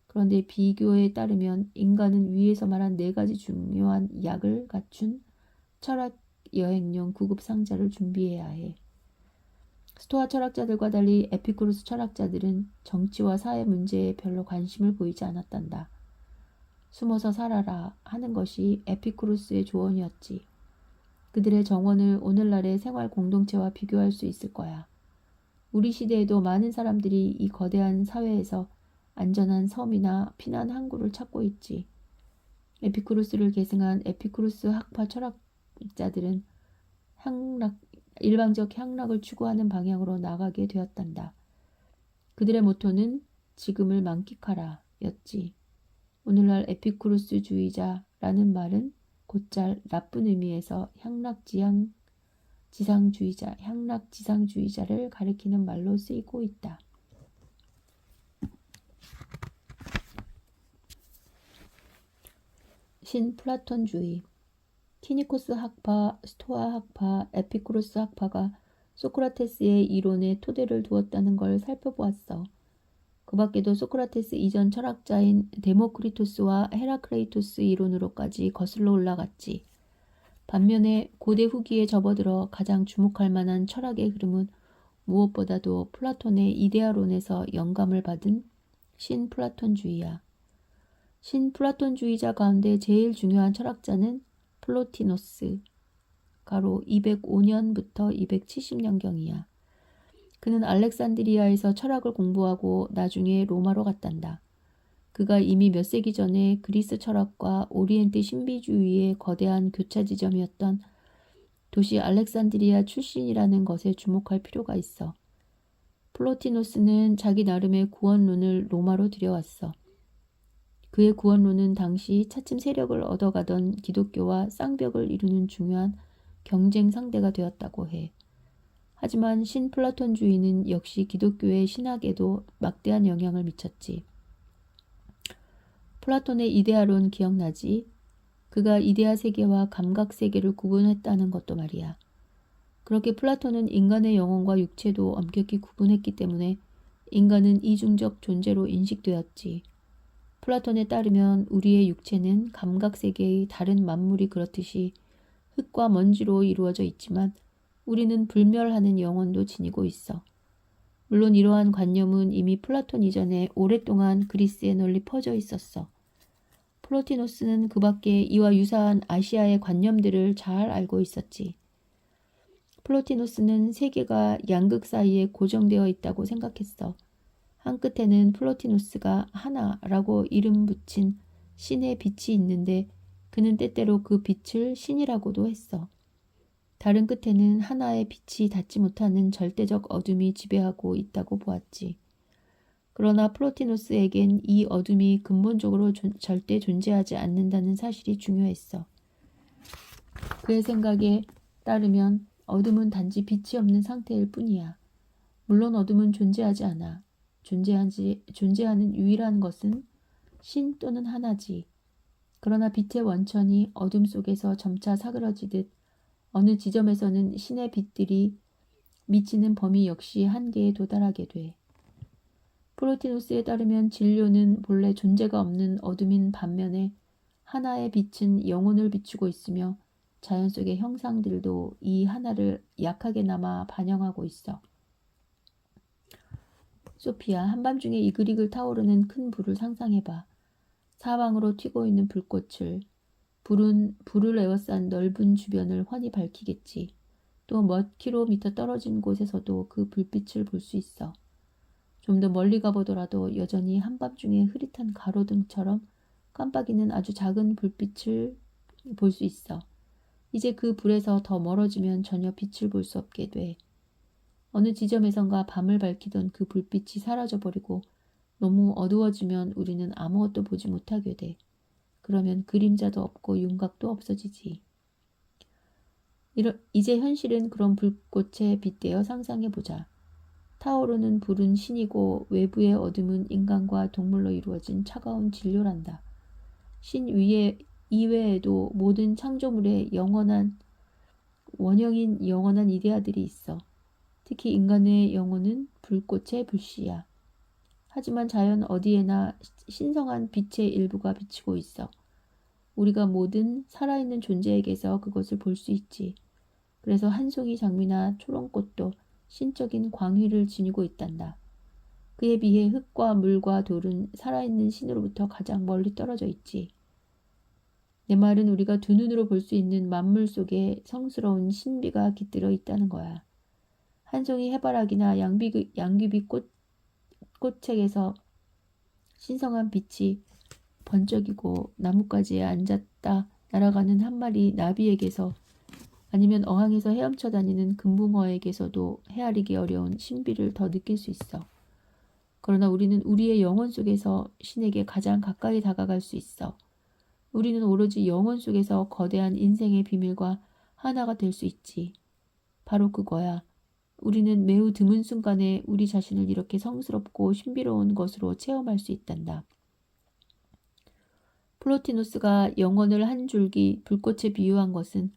그런데 비교에 따르면 인간은 위에서 말한 4가지 중요한 약을 갖춘 철학 여행용 구급 상자를 준비해야 해. 스토아 철학자들과 달리 에피쿠로스 철학자들은 정치와 사회 문제에 별로 관심을 보이지 않았단다. 숨어서 살아라 하는 것이 에피쿠로스의 조언이었지. 그들의 정원을 오늘날의 생활 공동체와 비교할 수 있을 거야. 우리 시대에도 많은 사람들이 이 거대한 사회에서 안전한 섬이나 피난 항구를 찾고 있지. 에피쿠로스를 계승한 에피쿠로스 학파 철학자들은 일방적 향락을 추구하는 방향으로 나가게 되었단다. 그들의 모토는 지금을 만끽하라 였지. 오늘날 에피쿠루스주의자라는 말은 곧잘 나쁜 의미에서 향락지상주의자를 가리키는 말로 쓰이고 있다. 신플라톤주의. 티니코스 학파, 스토아 학파, 에피쿠로스 학파가 소크라테스의 이론에 토대를 두었다는 걸 살펴보았어. 그 밖에도 소크라테스 이전 철학자인 데모크리토스와 헤라크레이토스 이론으로까지 거슬러 올라갔지. 반면에 고대 후기에 접어들어 가장 주목할 만한 철학의 흐름은 무엇보다도 플라톤의 이데아론에서 영감을 받은 신플라톤주의야. 신플라톤주의자 가운데 제일 중요한 철학자는 플로티노스, 가로 205년부터 270년경이야. 그는 알렉산드리아에서 철학을 공부하고 나중에 로마로 갔단다. 그가 이미 몇 세기 전에 그리스 철학과 오리엔트 신비주의의 거대한 교차 지점이었던 도시 알렉산드리아 출신이라는 것에 주목할 필요가 있어. 플로티노스는 자기 나름의 구원론을 로마로 들여왔어. 그의 구원론은 당시 차츰 세력을 얻어가던 기독교와 쌍벽을 이루는 중요한 경쟁 상대가 되었다고 해. 하지만 신플라톤주의는 역시 기독교의 신학에도 막대한 영향을 미쳤지. 플라톤의 이데아론 기억나지? 그가 이데아 세계와 감각 세계를 구분했다는 것도 말이야. 그렇게 플라톤은 인간의 영혼과 육체도 엄격히 구분했기 때문에 인간은 이중적 존재로 인식되었지. 플라톤에 따르면 우리의 육체는 감각 세계의 다른 만물이 그렇듯이 흙과 먼지로 이루어져 있지만 우리는 불멸하는 영혼도 지니고 있어. 물론 이러한 관념은 이미 플라톤 이전에 오랫동안 그리스에 널리 퍼져 있었어. 플로티노스는 그 밖에 이와 유사한 아시아의 관념들을 잘 알고 있었지. 플로티노스는 세계가 양극 사이에 고정되어 있다고 생각했어. 한 끝에는 플로티노스가 하나라고 이름 붙인 신의 빛이 있는데 그는 때때로 그 빛을 신이라고도 했어. 다른 끝에는 하나의 빛이 닿지 못하는 절대적 어둠이 지배하고 있다고 보았지. 그러나 플로티노스에겐 이 어둠이 근본적으로 절대 존재하지 않는다는 사실이 중요했어. 그의 생각에 따르면 어둠은 단지 빛이 없는 상태일 뿐이야. 물론 어둠은 존재하지 않아. 존재하는 유일한 것은 신 또는 하나지. 그러나 빛의 원천이 어둠 속에서 점차 사그러지듯 어느 지점에서는 신의 빛들이 미치는 범위 역시 한계에 도달하게 돼. 플로티노스에 따르면 진료는 본래 존재가 없는 어둠인 반면에 하나의 빛은 영혼을 비추고 있으며 자연 속의 형상들도 이 하나를 약하게나마 반영하고 있어. 소피야, 한밤중에 이글이글 타오르는 큰 불을 상상해봐. 사방으로 튀고 있는 불꽃을, 불을 에워싼 넓은 주변을 훤히 밝히겠지. 또 몇 킬로미터 떨어진 곳에서도 그 불빛을 볼 수 있어. 좀 더 멀리 가보더라도 여전히 한밤중에 흐릿한 가로등처럼 깜빡이는 아주 작은 불빛을 볼 수 있어. 이제 그 불에서 더 멀어지면 전혀 빛을 볼 수 없게 돼. 어느 지점에선가 밤을 밝히던 그 불빛이 사라져버리고 너무 어두워지면 우리는 아무것도 보지 못하게 돼. 그러면 그림자도 없고 윤곽도 없어지지. 이제 현실은 그런 불꽃에 빗대어 상상해보자. 타오르는 불은 신이고 외부의 어둠은 인간과 동물로 이루어진 차가운 진료란다. 신 이외에도 모든 창조물에 원형인 영원한 이데아들이 있어. 특히 인간의 영혼은 불꽃의 불씨야. 하지만 자연 어디에나 신성한 빛의 일부가 비치고 있어. 우리가 모든 살아있는 존재에게서 그것을 볼 수 있지. 그래서 한 송이 장미나 초롱꽃도 신적인 광휘를 지니고 있단다. 그에 비해 흙과 물과 돌은 살아있는 신으로부터 가장 멀리 떨어져 있지. 내 말은 우리가 두 눈으로 볼 수 있는 만물 속에 성스러운 신비가 깃들어 있다는 거야. 한 송이 해바라기나 양귀비 꽃책에서 신성한 빛이 번쩍이고 나뭇가지에 앉았다 날아가는 한 마리 나비에게서 아니면 어항에서 헤엄쳐 다니는 금붕어에게서도 헤아리기 어려운 신비를 더 느낄 수 있어. 그러나 우리는 우리의 영혼 속에서 신에게 가장 가까이 다가갈 수 있어. 우리는 오로지 영혼 속에서 거대한 인생의 비밀과 하나가 될 수 있지. 바로 그거야. 우리는 매우 드문 순간에 우리 자신을 이렇게 성스럽고 신비로운 것으로 체험할 수 있단다. 플로티노스가 영혼을 한 줄기 불꽃에 비유한 것은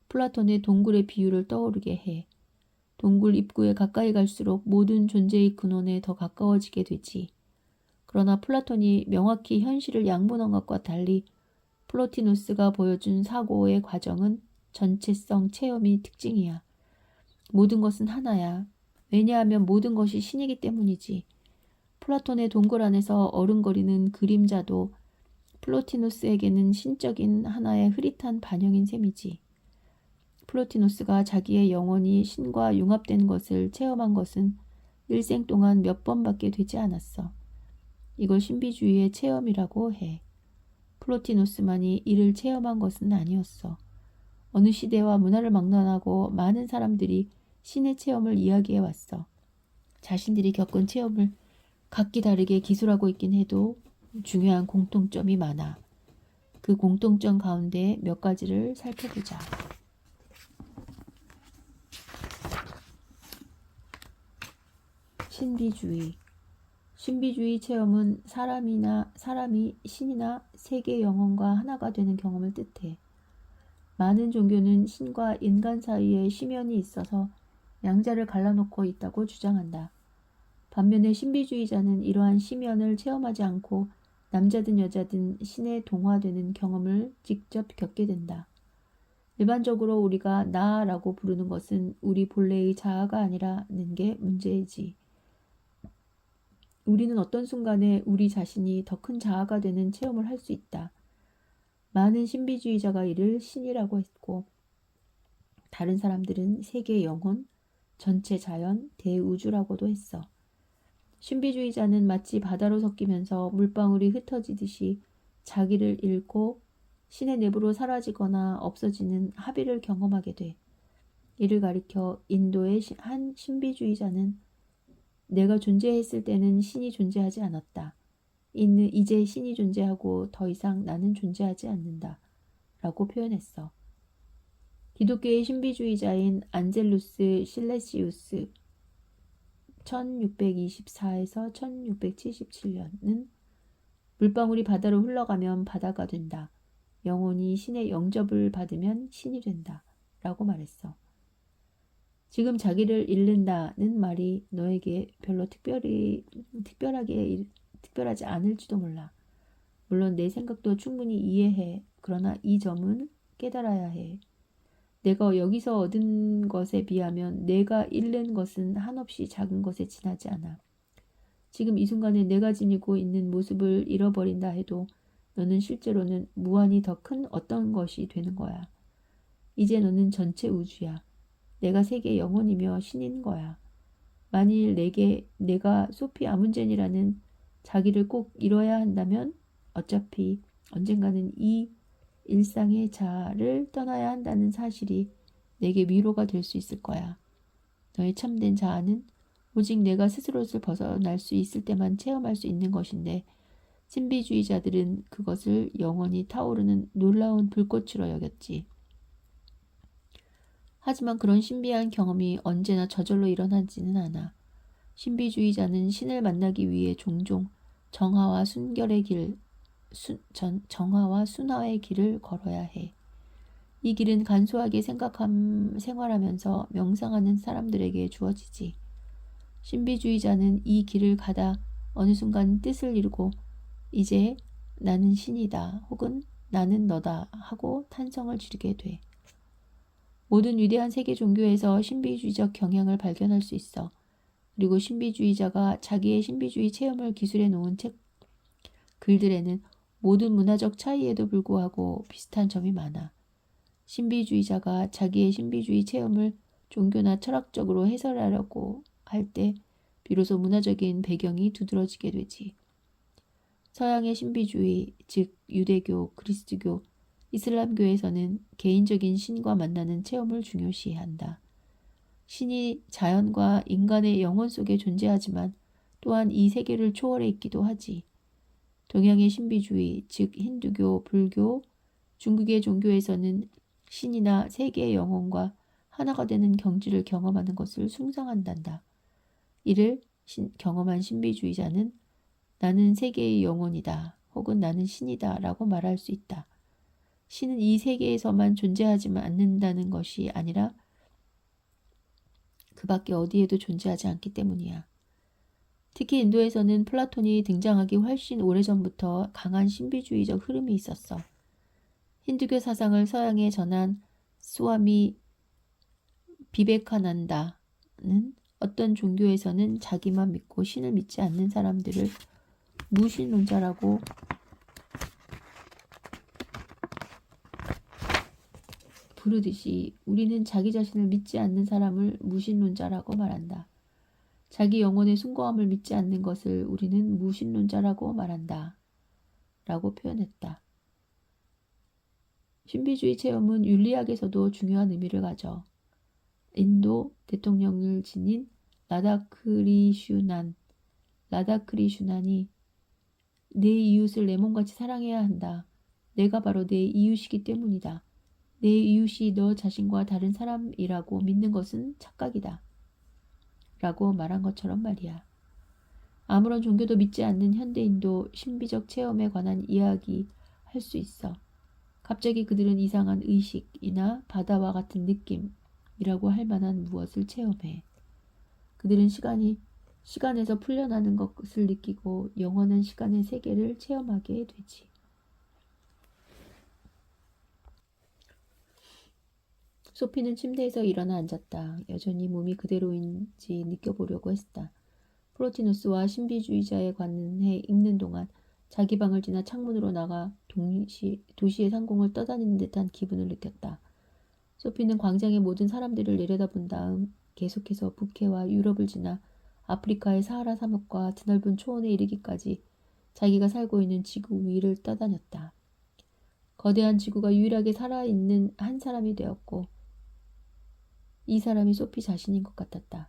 플라톤의 동굴의 비유를 떠오르게 해. 동굴 입구에 가까이 갈수록 모든 존재의 근원에 더 가까워지게 되지. 그러나 플라톤이 명확히 현실을 양분한 것과 달리 플로티노스가 보여준 사고의 과정은 전체성 체험이 특징이야. 모든 것은 하나야. 왜냐하면 모든 것이 신이기 때문이지. 플라톤의 동굴 안에서 어른거리는 그림자도 플로티노스에게는 신적인 하나의 흐릿한 반영인 셈이지. 플로티노스가 자기의 영혼이 신과 융합된 것을 체험한 것은 일생 동안 몇 번밖에 되지 않았어. 이걸 신비주의의 체험이라고 해. 플로티노스만이 이를 체험한 것은 아니었어. 어느 시대와 문화를 막론하고 많은 사람들이 신의 체험을 이야기해왔어. 자신들이 겪은 체험을 각기 다르게 기술하고 있긴 해도 중요한 공통점이 많아. 그 공통점 가운데 몇 가지를 살펴보자. 신비주의. 신비주의 체험은 사람이 신이나 세계 영혼과 하나가 되는 경험을 뜻해. 많은 종교는 신과 인간 사이에 심연이 있어서 양자를 갈라놓고 있다고 주장한다. 반면에 신비주의자는 이러한 심연을 체험하지 않고 남자든 여자든 신에 동화되는 경험을 직접 겪게 된다. 일반적으로 우리가 나라고 부르는 것은 우리 본래의 자아가 아니라는 게 문제이지. 우리는 어떤 순간에 우리 자신이 더 큰 자아가 되는 체험을 할 수 있다. 많은 신비주의자가 이를 신이라고 했고, 다른 사람들은 세계 영혼, 전체 자연, 대우주라고도 했어. 신비주의자는 마치 바다로 섞이면서 물방울이 흩어지듯이 자기를 잃고 신의 내부로 사라지거나 없어지는 합의를 경험하게 돼. 이를 가리켜 인도의 한 신비주의자는 내가 존재했을 때는 신이 존재하지 않았다. 이제 신이 존재하고 더 이상 나는 존재하지 않는다. 라고 표현했어. 기독교의 신비주의자인 안젤루스 실레시우스 1624에서 1677년은 물방울이 바다로 흘러가면 바다가 된다. 영혼이 신의 영접을 받으면 신이 된다. 라고 말했어. 지금 자기를 잃는다는 말이 너에게 별로 특별하지 않을지도 몰라. 물론 내 생각도 충분히 이해해. 그러나 이 점은 깨달아야 해. 내가 여기서 얻은 것에 비하면 내가 잃는 것은 한없이 작은 것에 지나지 않아. 지금 이 순간에 내가 지니고 있는 모습을 잃어버린다 해도 너는 실제로는 무한히 더 큰 어떤 것이 되는 거야. 이제 너는 전체 우주야. 내가 세계 영혼이며 신인 거야. 만일 내가 소피 아문젠이라는 자기를 꼭 잃어야 한다면 어차피 언젠가는 이 일상의 자아를 떠나야 한다는 사실이 내게 위로가 될 수 있을 거야. 너의 참된 자아는 오직 내가 스스로를 벗어날 수 있을 때만 체험할 수 있는 것인데 신비주의자들은 그것을 영원히 타오르는 놀라운 불꽃으로 여겼지. 하지만 그런 신비한 경험이 언제나 저절로 일어나지는 않아. 신비주의자는 신을 만나기 위해 종종 정화와 순화의 길을 걸어야 해. 이 길은 간소하게 생활하면서 명상하는 사람들에게 주어지지. 신비주의자는 이 길을 가다 어느 순간 뜻을 이루고 이제 나는 신이다 혹은 나는 너다 하고 탄성을 지르게 돼. 모든 위대한 세계 종교에서 신비주의적 경향을 발견할 수 있어. 그리고 신비주의자가 자기의 신비주의 체험을 기술해 놓은 글들에는 모든 문화적 차이에도 불구하고 비슷한 점이 많아. 신비주의자가 자기의 신비주의 체험을 종교나 철학적으로 해설하려고 할 때 비로소 문화적인 배경이 두드러지게 되지. 서양의 신비주의, 즉 유대교, 그리스도교, 이슬람교에서는 개인적인 신과 만나는 체험을 중요시한다. 신이 자연과 인간의 영혼 속에 존재하지만 또한 이 세계를 초월해 있기도 하지. 동양의 신비주의, 즉 힌두교, 불교, 중국의 종교에서는 신이나 세계의 영혼과 하나가 되는 경지를 경험하는 것을 숭상한단다. 이를 경험한 신비주의자는 나는 세계의 영혼이다 혹은 나는 신이다 라고 말할 수 있다. 신은 이 세계에서만 존재하지만 않는다는 것이 아니라 그 밖에 어디에도 존재하지 않기 때문이야. 특히 인도에서는 플라톤이 등장하기 훨씬 오래전부터 강한 신비주의적 흐름이 있었어. 힌두교 사상을 서양에 전한 스와미 비베카난다는 어떤 종교에서는 자기만 믿고 신을 믿지 않는 사람들을 무신론자라고 부르듯이 우리는 자기 자신을 믿지 않는 사람을 무신론자라고 말한다. 자기 영혼의 숭고함을 믿지 않는 것을 우리는 무신론자라고 말한다. 라고 표현했다. 신비주의 체험은 윤리학에서도 중요한 의미를 가져. 인도 대통령을 지닌 라다크리슈난이 내 이웃을 내 몸같이 사랑해야 한다. 내가 바로 내 이웃이기 때문이다. 내 이웃이 너 자신과 다른 사람이라고 믿는 것은 착각이다. 라고 말한 것처럼 말이야. 아무런 종교도 믿지 않는 현대인도 신비적 체험에 관한 이야기 할 수 있어. 갑자기 그들은 이상한 의식이나 바다와 같은 느낌이라고 할 만한 무엇을 체험해. 그들은 시간에서 풀려나는 것을 느끼고 영원한 시간의 세계를 체험하게 되지. 소피는 침대에서 일어나 앉았다. 여전히 몸이 그대로인지 느껴보려고 했다. 프로티누스와 신비주의자에 관해 읽는 동안 자기 방을 지나 창문으로 나가 도시의 상공을 떠다니는 듯한 기분을 느꼈다. 소피는 광장의 모든 사람들을 내려다본 다음 계속해서 북해와 유럽을 지나 아프리카의 사하라 사막과 드넓은 초원에 이르기까지 자기가 살고 있는 지구 위를 떠다녔다. 거대한 지구가 유일하게 살아있는 한 사람이 되었고 이 사람이 소피 자신인 것 같았다.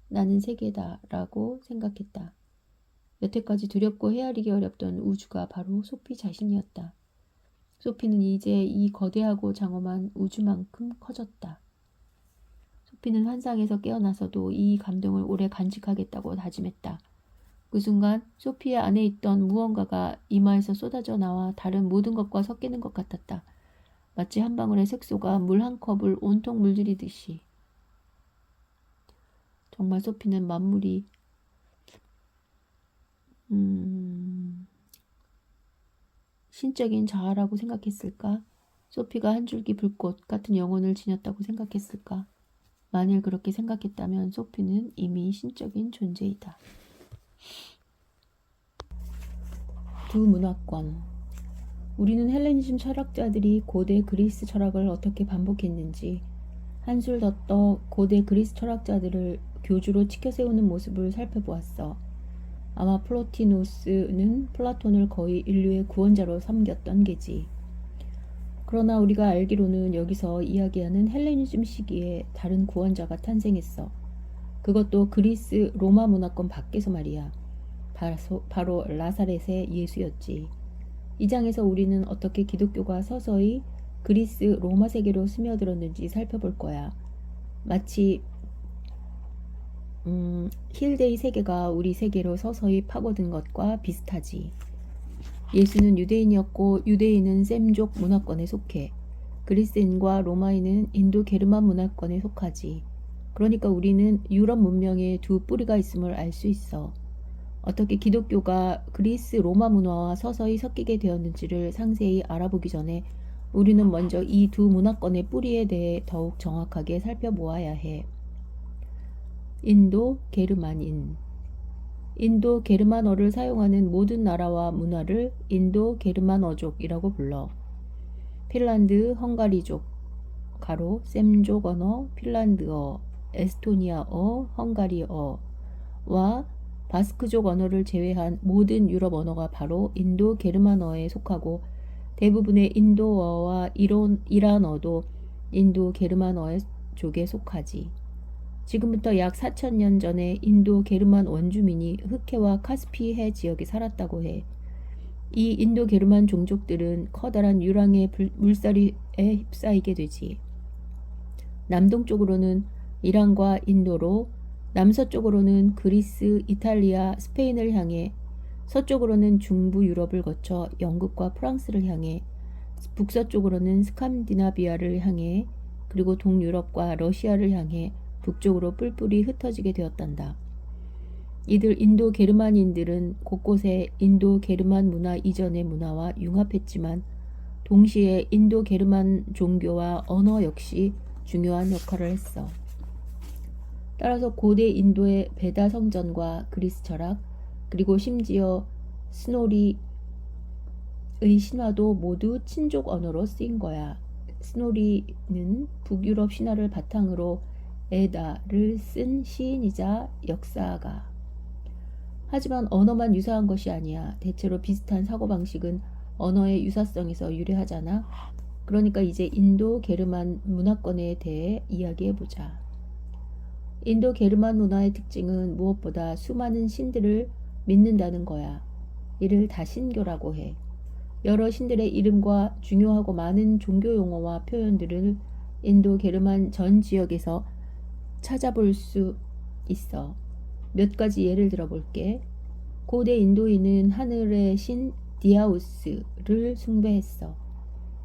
나는 세계다 라고 생각했다. 여태까지 두렵고 헤아리기 어렵던 우주가 바로 소피 자신이었다. 소피는 이제 이 거대하고 장엄한 우주만큼 커졌다. 소피는 환상에서 깨어나서도 이 감동을 오래 간직하겠다고 다짐했다. 그 순간 소피의 안에 있던 무언가가 이마에서 쏟아져 나와 다른 모든 것과 섞이는 것 같았다. 마치 한 방울의 색소가 물 한 컵을 온통 물들이듯이. 정말 소피는 만물이 신적인 자아라고 생각했을까? 소피가 한 줄기 불꽃 같은 영혼을 지녔다고 생각했을까? 만일 그렇게 생각했다면 소피는 이미 신적인 존재이다. 두 문화권. 우리는 헬레니즘 철학자들이 고대 그리스 철학을 어떻게 반복했는지 한술 더 떠 고대 그리스 철학자들을 교주로 치켜세우는 모습을 살펴보았어. 아마 플로티노스는 플라톤을 거의 인류의 구원자로 섬겼던 게지. 그러나 우리가 알기로는 여기서 이야기하는 헬레니즘 시기에 다른 구원자가 탄생했어. 그것도 그리스 로마 문화권 밖에서 말이야. 바로 라사렛의 예수였지. 이 장에서 우리는 어떻게 기독교가 서서히 그리스 로마 세계로 스며들었는지 살펴볼 거야. 마치 힐데의 세계가 우리 세계로 서서히 파고든 것과 비슷하지. 예수는 유대인이었고 유대인은 셈족 문화권에 속해. 그리스인과 로마인은 인도 게르만 문화권에 속하지. 그러니까 우리는 유럽 문명에 두 뿌리가 있음을 알 수 있어. 어떻게 기독교가 그리스 로마 문화와 서서히 섞이게 되었는지를 상세히 알아보기 전에 우리는 먼저 이 두 문화권의 뿌리에 대해 더욱 정확하게 살펴보아야 해. 인도 게르만인. 인도 게르만어를 사용하는 모든 나라와 문화를 인도 게르만어족이라고 불러. 핀란드 헝가리족, 가로 셈족 언어, 핀란드어, 에스토니아어, 헝가리어와 바스크족 언어를 제외한 모든 유럽 언어가 바로 인도 게르만어에 속하고 대부분의 인도어와 이란어도 인도 게르만어의 족에 속하지. 지금부터 약 4,000년 전에 인도 게르만 원주민이 흑해와 카스피해 지역에 살았다고 해. 이 인도 게르만 종족들은 커다란 유랑의 물살에 휩싸이게 되지. 남동쪽으로는 이란과 인도로, 남서쪽으로는 그리스, 이탈리아, 스페인을 향해, 서쪽으로는 중부 유럽을 거쳐 영국과 프랑스를 향해, 북서쪽으로는 스칸디나비아를 향해, 그리고 동유럽과 러시아를 향해 북쪽으로 뿔뿔이 흩어지게 되었단다. 이들 인도 게르만인들은 곳곳에 인도 게르만 문화 이전의 문화와 융합했지만 동시에 인도 게르만 종교와 언어 역시 중요한 역할을 했어. 따라서 고대 인도의 베다 성전과 그리스 철학, 그리고 심지어 스노리의 신화도 모두 친족 언어로 쓰인 거야. 스노리는 북유럽 신화를 바탕으로 에다를 쓴 시인이자 역사가. 하지만 언어만 유사한 것이 아니야. 대체로 비슷한 사고방식은 언어의 유사성에서 유래하잖아. 그러니까 이제 인도 게르만 문화권에 대해 이야기해보자. 인도 게르만 문화의 특징은 무엇보다 수많은 신들을 믿는다는 거야. 이를 다신교라고 해. 여러 신들의 이름과 중요하고 많은 종교 용어와 표현들을 인도 게르만 전 지역에서 찾아볼 수 있어. 몇 가지 예를 들어볼게. 고대 인도인은 하늘의 신 디아우스를 숭배했어.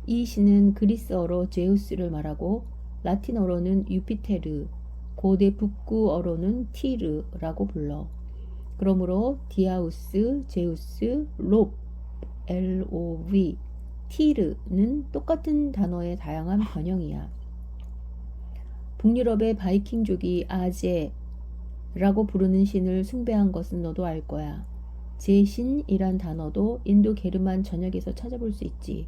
이 신은 그리스어로 제우스를 말하고 라틴어로는 유피테르, 고대 북구어로는 티르라고 불러. 그러므로 디아우스, 제우스, 롭, L-O-V, 티르는 똑같은 단어의 다양한 변형이야. 북유럽의 바이킹족이 아제라고 부르는 신을 숭배한 것은 너도 알 거야. 제신이란 단어도 인도 게르만 전역에서 찾아볼 수 있지.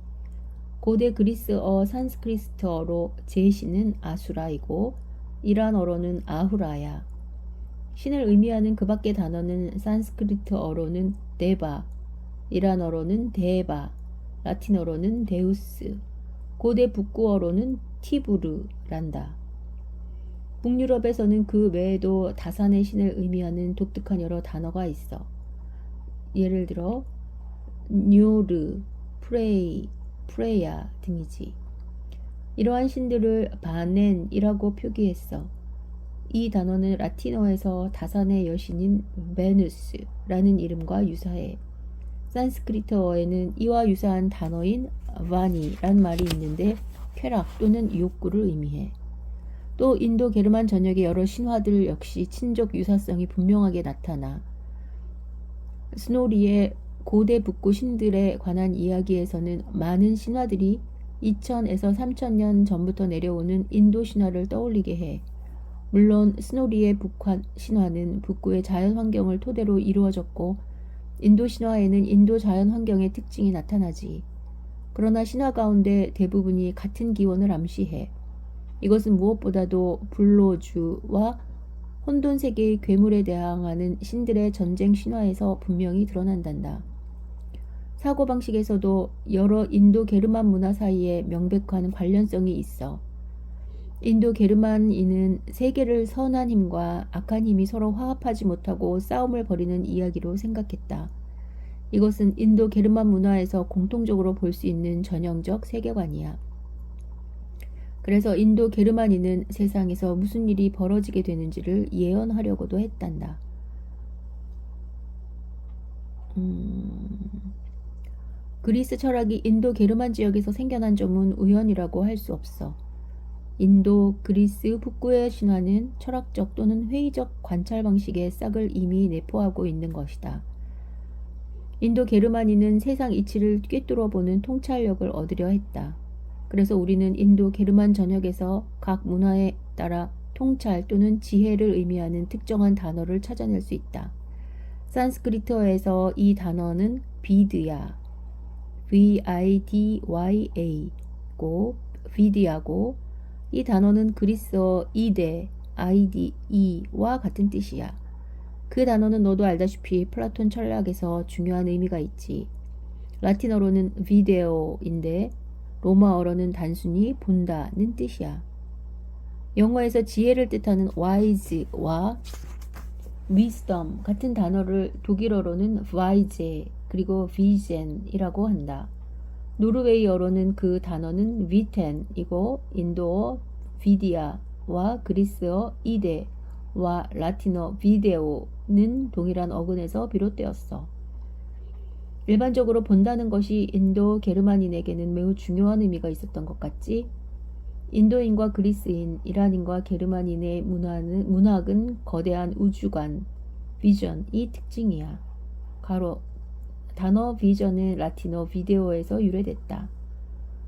고대 그리스어 산스크리트어로 제신은 아수라이고 이란어로는 아후라야. 신을 의미하는 그 밖의 단어는 산스크리트어로는 데바, 이란어로는 데바, 라틴어로는 데우스, 고대 북구어로는 티부르란다. 북유럽에서는 그 외에도 다산의 신을 의미하는 독특한 여러 단어가 있어. 예를 들어 뇨르, 프레이, 프레야 등이지. 이러한 신들을 바넨이라고 표기했어. 이 단어는 라틴어에서 다산의 여신인 베누스라는 이름과 유사해. 산스크리트어에는 이와 유사한 단어인 바니란 말이 있는데 쾌락 또는 욕구를 의미해. 또 인도 게르만 전역의 여러 신화들 역시 친족 유사성이 분명하게 나타나. 스노리의 고대 북구 신들에 관한 이야기에서는 많은 신화들이 2000에서 3000년 전부터 내려오는 인도 신화를 떠올리게 해. 물론 스노리의 북한 신화는 북구의 자연 환경을 토대로 이루어졌고 인도 신화에는 인도 자연 환경의 특징이 나타나지. 그러나 신화 가운데 대부분이 같은 기원을 암시해. 이것은 무엇보다도 불로주와 혼돈 세계의 괴물에 대항하는 신들의 전쟁 신화에서 분명히 드러난단다. 사고방식에서도 여러 인도 게르만 문화 사이에 명백한 관련성이 있어. 인도 게르만인은 세계를 선한 힘과 악한 힘이 서로 화합하지 못하고 싸움을 벌이는 이야기로 생각했다. 이것은 인도 게르만 문화에서 공통적으로 볼 수 있는 전형적 세계관이야. 그래서 인도 게르만인은 세상에서 무슨 일이 벌어지게 되는지를 예언하려고도 했단다. 그리스 철학이 인도 게르만 지역에서 생겨난 점은 우연이라고 할 수 없어. 인도, 그리스, 북구의 신화는 철학적 또는 회의적 관찰 방식의 싹을 이미 내포하고 있는 것이다. 인도 게르만인은 세상 이치를 꿰뚫어 보는 통찰력을 얻으려 했다. 그래서 우리는 인도 게르만 전역에서 각 문화에 따라 통찰 또는 지혜를 의미하는 특정한 단어를 찾아낼 수 있다. 산스크리트어에서 이 단어는 비드야, V-I-D-Y-A고 비드야고 이 단어는 그리스어 이데, IDE와 같은 뜻이야. 그 단어는 너도 알다시피 플라톤 철학에서 중요한 의미가 있지. 라틴어로는 비데오인데 로마어로는 단순히 본다는 뜻이야. 영어에서 지혜를 뜻하는 wise와 wisdom 같은 단어를 독일어로는 weise 그리고 vision이라고 한다. 노르웨이어로는 그 단어는 위텐이고 인도어 비디아와 그리스어 이데와 라틴어 비데오는 동일한 어근에서 비롯되었어. 일반적으로 본다는 것이 인도 게르만인에게는 매우 중요한 의미가 있었던 것 같지? 인도인과 그리스인, 이란인과 게르만인의 문학은 거대한 우주관, 비전이 특징이야. 가로, 단어 비전은 라틴어 비데오에서 유래됐다.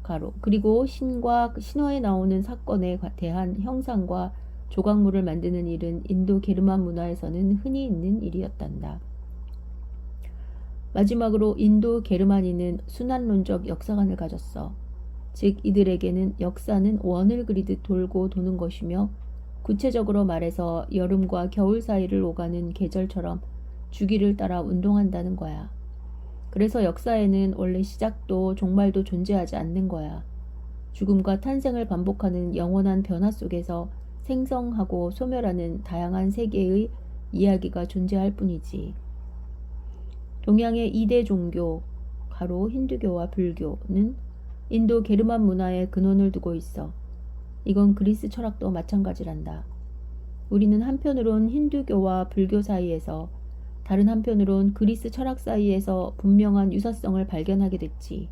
가로, 그리고 신화에 나오는 사건에 대한 형상과 조각물을 만드는 일은 인도 게르만 문화에서는 흔히 있는 일이었단다. 마지막으로 인도 게르만인은 순환론적 역사관을 가졌어. 즉 이들에게는 역사는 원을 그리듯 돌고 도는 것이며 구체적으로 말해서 여름과 겨울 사이를 오가는 계절처럼 주기를 따라 운동한다는 거야. 그래서 역사에는 원래 시작도 종말도 존재하지 않는 거야. 죽음과 탄생을 반복하는 영원한 변화 속에서 생성하고 소멸하는 다양한 세계의 이야기가 존재할 뿐이지. 동양의 2대 종교, 가로 힌두교와 불교는 인도 게르만 문화에 근원을 두고 있어. 이건 그리스 철학도 마찬가지란다. 우리는 한편으론 힌두교와 불교 사이에서 다른 한편으론 그리스 철학 사이에서 분명한 유사성을 발견하게 됐지.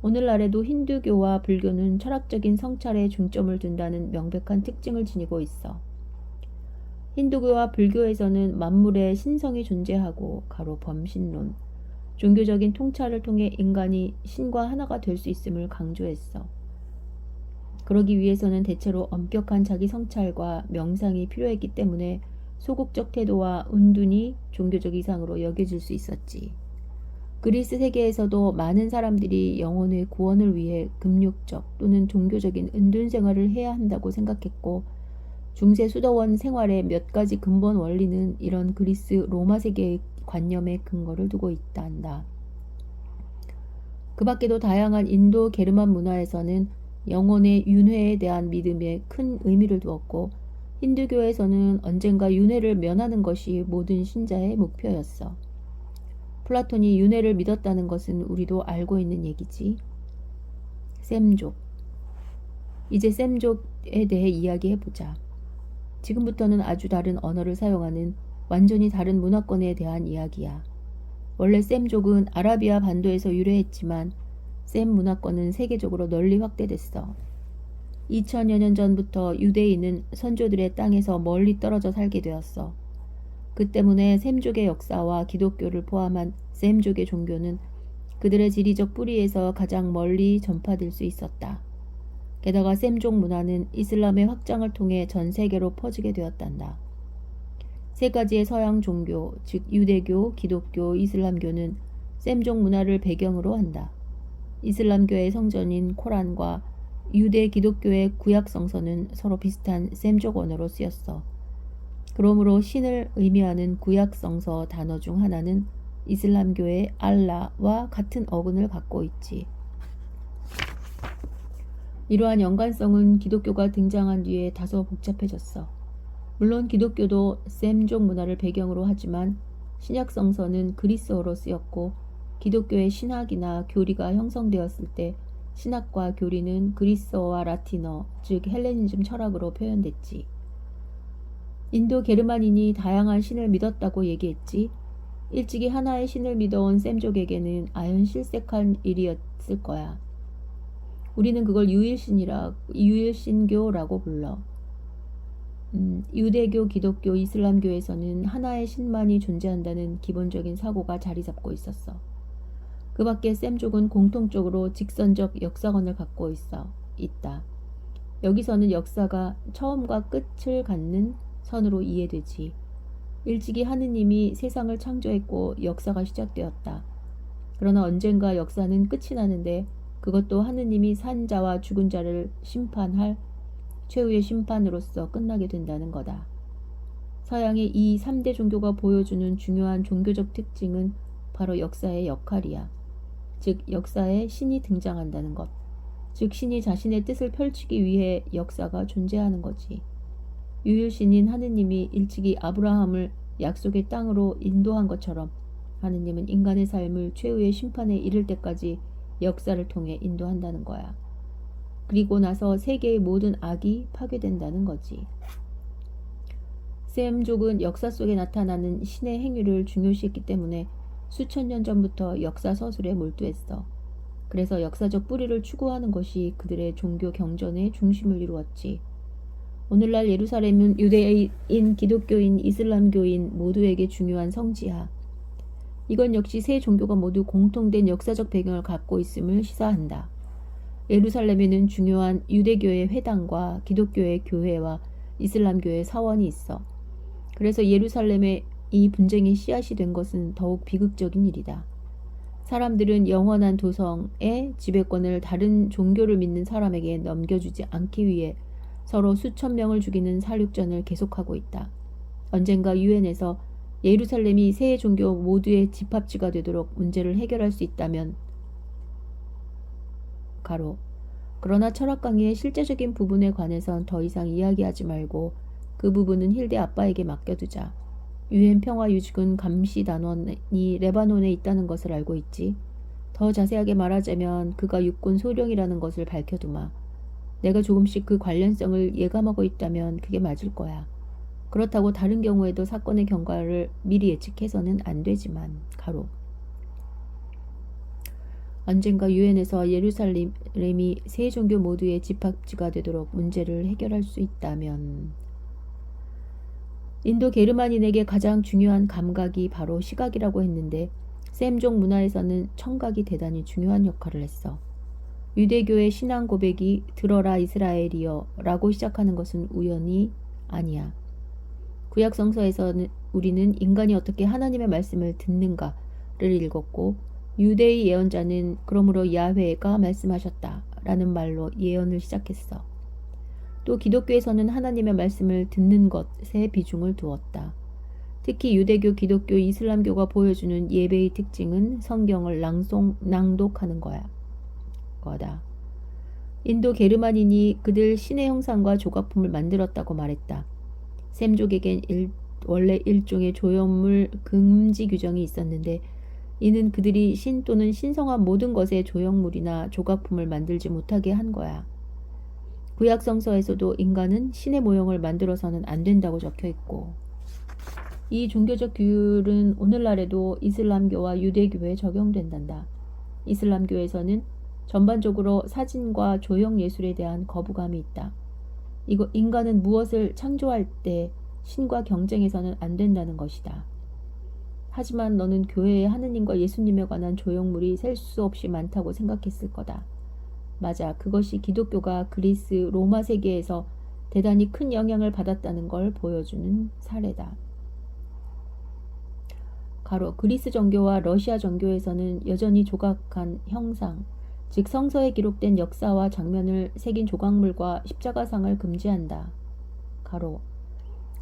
오늘날에도 힌두교와 불교는 철학적인 성찰에 중점을 둔다는 명백한 특징을 지니고 있어. 힌두교와 불교에서는 만물의 신성이 존재하고 가로 범신론, 종교적인 통찰을 통해 인간이 신과 하나가 될 수 있음을 강조했어. 그러기 위해서는 대체로 엄격한 자기 성찰과 명상이 필요했기 때문에 소극적 태도와 은둔이 종교적 이상으로 여겨질 수 있었지. 그리스 세계에서도 많은 사람들이 영혼의 구원을 위해 금욕적 또는 종교적인 은둔 생활을 해야 한다고 생각했고, 중세 수도원 생활의 몇 가지 근본 원리는 이런 그리스 로마 세계의 관념에 근거를 두고 있다 한다. 그 밖에도 다양한 인도 게르만 문화에서는 영혼의 윤회에 대한 믿음에 큰 의미를 두었고, 힌두교에서는 언젠가 윤회를 면하는 것이 모든 신자의 목표였어. 플라톤이 윤회를 믿었다는 것은 우리도 알고 있는 얘기지. 셈족. 이제 셈족에 대해 이야기해보자. 지금부터는 아주 다른 언어를 사용하는 완전히 다른 문화권에 대한 이야기야. 원래 셈족은 아라비아 반도에서 유래했지만 셈 문화권은 세계적으로 널리 확대됐어. 2000여 년 전부터 유대인은 선조들의 땅에서 멀리 떨어져 살게 되었어. 그 때문에 셈족의 역사와 기독교를 포함한 셈족의 종교는 그들의 지리적 뿌리에서 가장 멀리 전파될 수 있었다. 게다가 셈족 문화는 이슬람의 확장을 통해 전 세계로 퍼지게 되었단다. 세 가지의 서양 종교, 즉 유대교, 기독교, 이슬람교는 셈족 문화를 배경으로 한다. 이슬람교의 성전인 코란과 유대 기독교의 구약 성서는 서로 비슷한 셈족 언어로 쓰였어. 그러므로 신을 의미하는 구약 성서 단어 중 하나는 이슬람교의 알라와 같은 어근을 갖고 있지. 이러한 연관성은 기독교가 등장한 뒤에 다소 복잡해졌어. 물론 기독교도 셈족 문화를 배경으로 하지만 신약 성서는 그리스어로 쓰였고, 기독교의 신학이나 교리가 형성되었을 때 신학과 교리는 그리스어와 라틴어, 즉 헬레니즘 철학으로 표현됐지. 인도 게르만인이 다양한 신을 믿었다고 얘기했지. 일찍이 하나의 신을 믿어온 셈족에게는 아연실색한 일이었을 거야. 우리는 그걸 유일신교라고 불러. 유대교, 기독교, 이슬람교에서는 하나의 신만이 존재한다는 기본적인 사고가 자리 잡고 있었어. 그 밖에 셈족은 공통적으로 직선적 역사관을 갖고 있다. 여기서는 역사가 처음과 끝을 갖는 선으로 이해되지. 일찍이 하느님이 세상을 창조했고 역사가 시작되었다. 그러나 언젠가 역사는 끝이 나는데 그것도 하느님이 산 자와 죽은 자를 심판할 최후의 심판으로서 끝나게 된다는 거다. 서양의 이 3대 종교가 보여주는 중요한 종교적 특징은 바로 역사의 역할이야. 즉 역사에 신이 등장한다는 것. 즉 신이 자신의 뜻을 펼치기 위해 역사가 존재하는 거지. 유일신인 하느님이 일찍이 아브라함을 약속의 땅으로 인도한 것처럼 하느님은 인간의 삶을 최후의 심판에 이를 때까지 역사를 통해 인도한다는 거야. 그리고 나서 세계의 모든 악이 파괴된다는 거지. 셈족은 역사 속에 나타나는 신의 행위를 중요시했기 때문에 수천 년 전부터 역사 서술에 몰두했어. 그래서 역사적 뿌리를 추구하는 것이 그들의 종교 경전의 중심을 이루었지. 오늘날 예루살렘은 유대인, 기독교인, 이슬람교인 모두에게 중요한 성지야. 이건 역시 세 종교가 모두 공통된 역사적 배경을 갖고 있음을 시사한다. 예루살렘에는 중요한 유대교의 회당과 기독교의 교회와 이슬람교의 사원이 있어. 그래서 예루살렘에 이 분쟁의 씨앗이 된 것은 더욱 비극적인 일이다. 사람들은 영원한 도성의 지배권을 다른 종교를 믿는 사람에게 넘겨주지 않기 위해 서로 수천 명을 죽이는 살육전을 계속하고 있다. 언젠가 유엔에서 예루살렘이 세 종교 모두의 집합지가 되도록 문제를 해결할 수 있다면 그러나 철학 강의의 실제적인 부분에 관해선 더 이상 이야기하지 말고 그 부분은 힐데 아빠에게 맡겨두자. 유엔 평화유지군 감시단원이 레바논에 있다는 것을 알고 있지. 더 자세하게 말하자면 그가 육군 소령이라는 것을 밝혀두마. 내가 조금씩 그 관련성을 예감하고 있다면 그게 맞을 거야. 그렇다고 다른 경우에도 사건의 경과를 미리 예측해서는 안 되지만 언젠가 유엔에서 예루살렘이 세 종교 모두의 집합지가 되도록 문제를 해결할 수 있다면 인도 게르만인에게 가장 중요한 감각이 바로 시각이라고 했는데 셈족 문화에서는 청각이 대단히 중요한 역할을 했어. 유대교의 신앙 고백이 들어라 이스라엘이여 라고 시작하는 것은 우연이 아니야. 구약 성서에서는 우리는 인간이 어떻게 하나님의 말씀을 듣는가를 읽었고 유대의 예언자는 그러므로 야훼가 말씀하셨다 라는 말로 예언을 시작했어. 또 기독교에서는 하나님의 말씀을 듣는 것에 비중을 두었다. 특히 유대교, 기독교, 이슬람교가 보여주는 예배의 특징은 성경을 낭독하는 거다. 인도 게르만인이 그들 신의 형상과 조각품을 만들었다고 말했다. 셈족에겐 원래 일종의 조형물 금지 규정이 있었는데 이는 그들이 신 또는 신성한 모든 것의 조형물이나 조각품을 만들지 못하게 한 거야. 구약 성서에서도 인간은 신의 모형을 만들어서는 안 된다고 적혀 있고 이 종교적 규율은 오늘날에도 이슬람교와 유대교에 적용된단다. 이슬람교에서는 전반적으로 사진과 조형 예술에 대한 거부감이 있다. 인간은 무엇을 창조할 때 신과 경쟁해서는 안 된다는 것이다. 하지만 너는 교회에 하느님과 예수님에 관한 조형물이 셀 수 없이 많다고 생각했을 거다. 맞아. 그것이 기독교가 그리스, 로마 세계에서 대단히 큰 영향을 받았다는 걸 보여주는 사례다. 그리스 정교와 러시아 정교에서는 여전히 조각한 형상, 즉 성서에 기록된 역사와 장면을 새긴 조각물과 십자가상을 금지한다.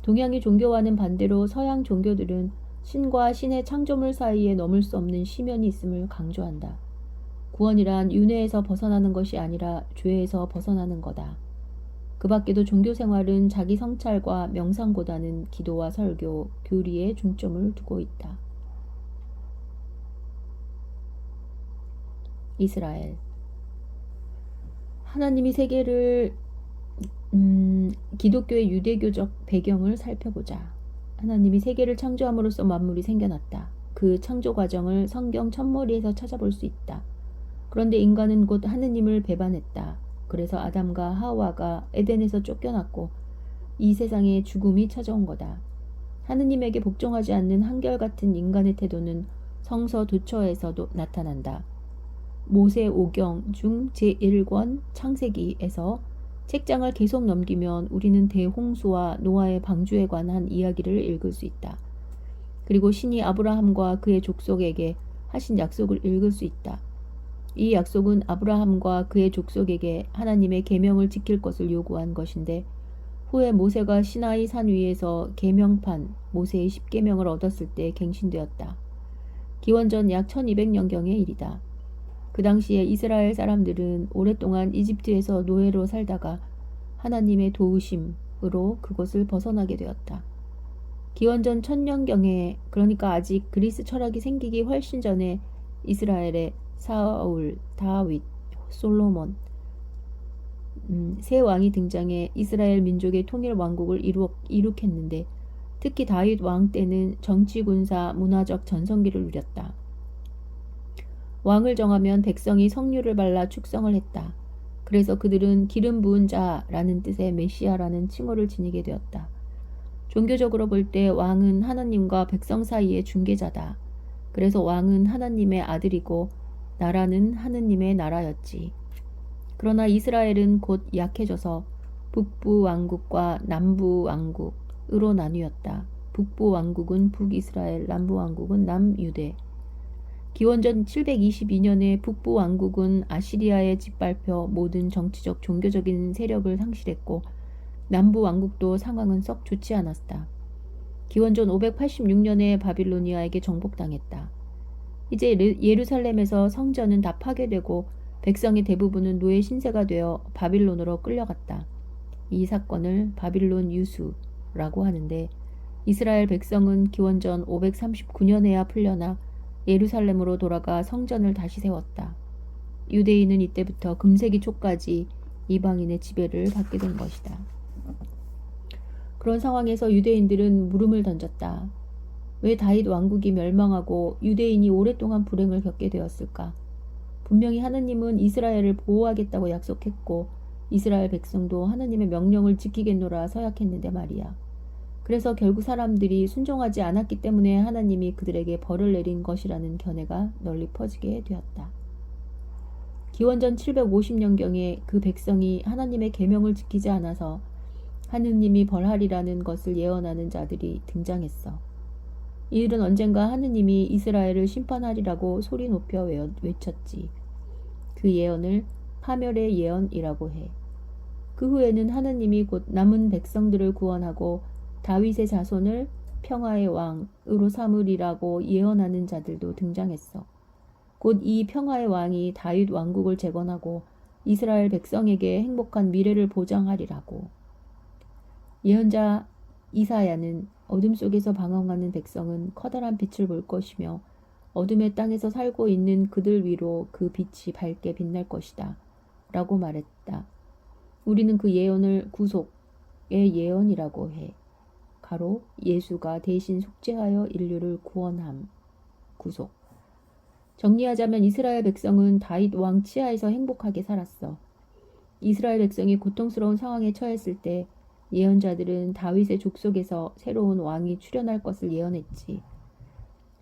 동양의 종교와는 반대로 서양 종교들은 신과 신의 창조물 사이에 넘을 수 없는 시면이 있음을 강조한다. 구원이란 윤회에서 벗어나는 것이 아니라 죄에서 벗어나는 거다. 그 밖에도 종교생활은 자기 성찰과 명상보다는 기도와 설교, 교리에 중점을 두고 있다. 이스라엘. 하나님이 세계를 기독교의 유대교적 배경을 살펴보자. 하나님이 세계를 창조함으로써 만물이 생겨났다. 그 창조 과정을 성경 첫머리에서 찾아볼 수 있다. 그런데 인간은 곧 하느님을 배반했다. 그래서 아담과 하와가 에덴에서 쫓겨났고 이 세상에 죽음이 찾아온 거다. 하느님에게 복종하지 않는 한결같은 인간의 태도는 성서 도처에서도 나타난다. 모세오경 중 제1권 창세기에서 책장을 계속 넘기면 우리는 대홍수와 노아의 방주에 관한 이야기를 읽을 수 있다. 그리고 신이 아브라함과 그의 족속에게 하신 약속을 읽을 수 있다. 이 약속은 아브라함과 그의 족속에게 하나님의 계명을 지킬 것을 요구한 것인데 후에 모세가 시나이 산 위에서 계명판 모세의 10계명을 얻었을 때 갱신되었다. 기원전 약 1200년경의 일이다. 그 당시에 이스라엘 사람들은 오랫동안 이집트에서 노예로 살다가 하나님의 도우심으로 그곳을 벗어나게 되었다. 기원전 1000년경에, 그러니까 아직 그리스 철학이 생기기 훨씬 전에 이스라엘의 사울, 다윗, 솔로몬 세 왕이 등장해 이스라엘 민족의 통일 왕국을 이룩했는데, 특히 다윗 왕 때는 정치, 군사, 문화적 전성기를 누렸다. 왕을 정하면 백성이 성류를 발라 축성을 했다. 그래서 그들은 기름 부은 자라는 뜻의 메시아라는 칭호를 지니게 되었다. 종교적으로 볼 때 왕은 하나님과 백성 사이의 중개자다. 그래서 왕은 하나님의 아들이고 나라는 하느님의 나라였지. 그러나 이스라엘은 곧 약해져서 북부 왕국과 남부 왕국으로 나뉘었다. 북부 왕국은 북이스라엘, 남부 왕국은 남유대. 기원전 722년에 북부 왕국은 아시리아에 짓밟혀 모든 정치적, 종교적인 세력을 상실했고, 남부 왕국도 상황은 썩 좋지 않았다. 기원전 586년에 바빌로니아에게 정복당했다. 이제 예루살렘에서 성전은 다 파괴되고 백성의 대부분은 노예 신세가 되어 바빌론으로 끌려갔다. 이 사건을 바빌론 유수라고 하는데, 이스라엘 백성은 기원전 539년에야 풀려나 예루살렘으로 돌아가 성전을 다시 세웠다. 유대인은 이때부터 금세기 초까지 이방인의 지배를 받게 된 것이다. 그런 상황에서 유대인들은 물음을 던졌다. 왜 다윗 왕국이 멸망하고 유대인이 오랫동안 불행을 겪게 되었을까? 분명히 하느님은 이스라엘을 보호하겠다고 약속했고 이스라엘 백성도 하느님의 명령을 지키겠노라 서약했는데 말이야. 그래서 결국 사람들이 순종하지 않았기 때문에 하나님이 그들에게 벌을 내린 것이라는 견해가 널리 퍼지게 되었다. 기원전 750년경에 그 백성이 하나님의 계명을 지키지 않아서 하느님이 벌하리라는 것을 예언하는 자들이 등장했어. 이들은 언젠가 하느님이 이스라엘을 심판하리라고 소리 높여 외쳤지. 그 예언을 파멸의 예언이라고 해. 그 후에는 하느님이 곧 남은 백성들을 구원하고 다윗의 자손을 평화의 왕으로 삼으리라고 예언하는 자들도 등장했어. 곧 이 평화의 왕이 다윗 왕국을 재건하고 이스라엘 백성에게 행복한 미래를 보장하리라고. 예언자 이사야는 어둠 속에서 방황하는 백성은 커다란 빛을 볼 것이며 어둠의 땅에서 살고 있는 그들 위로 그 빛이 밝게 빛날 것이다 라고 말했다. 우리는 그 예언을 구속의 예언이라고 해. 가로 예수가 대신 속죄하여 인류를 구원함. 구속. 정리하자면 이스라엘 백성은 다윗 왕 치하에서 행복하게 살았어. 이스라엘 백성이 고통스러운 상황에 처했을 때 예언자들은 다윗의 족속에서 새로운 왕이 출현할 것을 예언했지.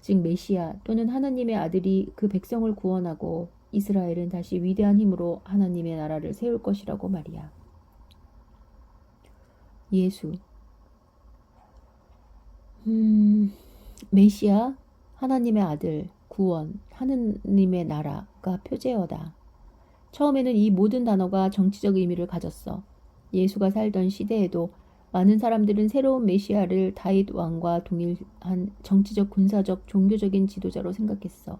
즉 메시아 또는 하나님의 아들이 그 백성을 구원하고 이스라엘은 다시 위대한 힘으로 하나님의 나라를 세울 것이라고 말이야. 예수. 메시아, 하나님의 아들, 구원, 하느님의 나라가 표제어다. 처음에는 이 모든 단어가 정치적 의미를 가졌어. 예수가 살던 시대에도 많은 사람들은 새로운 메시아를 다윗 왕과 동일한 정치적, 군사적, 종교적인 지도자로 생각했어.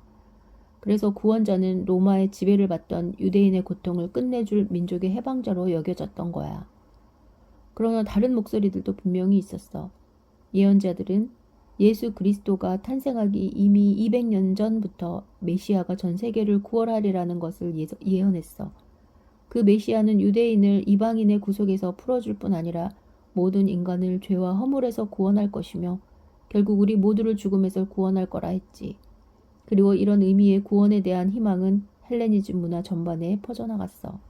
그래서 구원자는 로마의 지배를 받던 유대인의 고통을 끝내줄 민족의 해방자로 여겨졌던 거야. 그러나 다른 목소리들도 분명히 있었어. 예언자들은 예수 그리스도가 탄생하기 이미 200년 전부터 메시아가 전 세계를 구원하리라는 것을 예언했어. 그 메시아는 유대인을 이방인의 구속에서 풀어줄 뿐 아니라 모든 인간을 죄와 허물에서 구원할 것이며 결국 우리 모두를 죽음에서 구원할 거라 했지. 그리고 이런 의미의 구원에 대한 희망은 헬레니즘 문화 전반에 퍼져나갔어.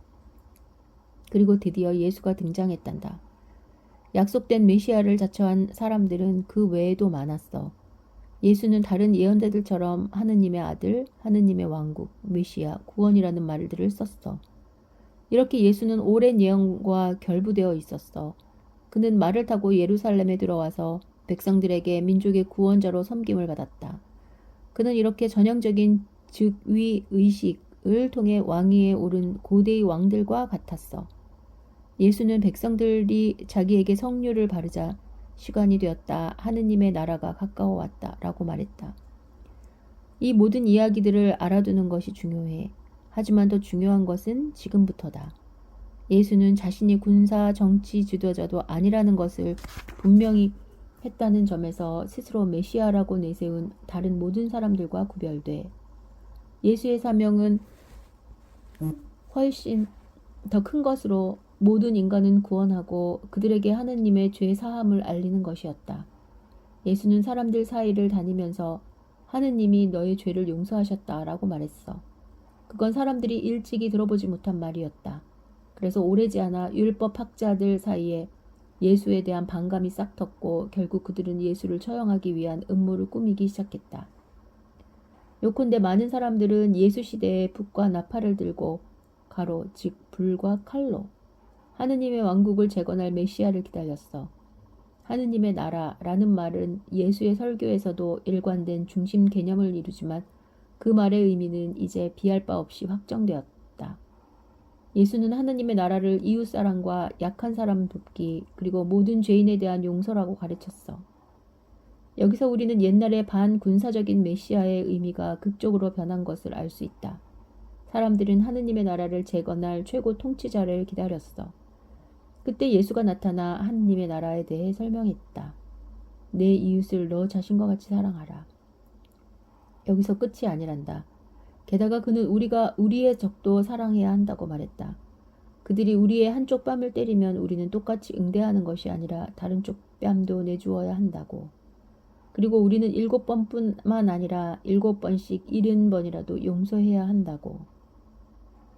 그리고 드디어 예수가 등장했단다. 약속된 메시아를 자처한 사람들은 그 외에도 많았어. 예수는 다른 예언자들처럼 하느님의 아들, 하느님의 왕국, 메시아, 구원이라는 말들을 썼어. 이렇게 예수는 오랜 예언과 결부되어 있었어. 그는 말을 타고 예루살렘에 들어와서 백성들에게 민족의 구원자로 섬김을 받았다. 그는 이렇게 전형적인 즉위 의식을 통해 왕위에 오른 고대의 왕들과 같았어. 예수는 백성들이 자기에게 성류를 바르자 시간이 되었다. 하느님의 나라가 가까워왔다. 라고 말했다. 이 모든 이야기들을 알아두는 것이 중요해. 하지만 더 중요한 것은 지금부터다. 예수는 자신이 군사 정치 지도자도 아니라는 것을 분명히 했다는 점에서 스스로 메시아라고 내세운 다른 모든 사람들과 구별돼. 예수의 사명은 훨씬 더 큰 것으로 모든 인간은 구원하고 그들에게 하느님의 죄 사함을 알리는 것이었다. 예수는 사람들 사이를 다니면서 하느님이 너의 죄를 용서하셨다라고 말했어. 그건 사람들이 일찍이 들어보지 못한 말이었다. 그래서 오래지 않아 율법학자들 사이에 예수에 대한 반감이 싹 텄고 결국 그들은 예수를 처형하기 위한 음모를 꾸미기 시작했다. 요컨대 많은 사람들은 예수 시대에 붓과 나팔을 들고 가로 즉 불과 칼로 하느님의 왕국을 재건할 메시아를 기다렸어. 하느님의 나라라는 말은 예수의 설교에서도 일관된 중심 개념을 이루지만 그 말의 의미는 이제 비할 바 없이 확정되었다. 예수는 하느님의 나라를 이웃사랑과 약한 사람 돕기 그리고 모든 죄인에 대한 용서라고 가르쳤어. 여기서 우리는 옛날의 반군사적인 메시아의 의미가 극적으로 변한 것을 알 수 있다. 사람들은 하느님의 나라를 재건할 최고 통치자를 기다렸어. 그때 예수가 나타나 하느님의 나라에 대해 설명했다. 내 이웃을 너 자신과 같이 사랑하라. 여기서 끝이 아니란다. 게다가 그는 우리가 우리의 적도 사랑해야 한다고 말했다. 그들이 우리의 한쪽 뺨을 때리면 우리는 똑같이 응대하는 것이 아니라 다른 쪽 뺨도 내주어야 한다고. 그리고 우리는 7번뿐만 아니라 7번씩 70번이라도 용서해야 한다고.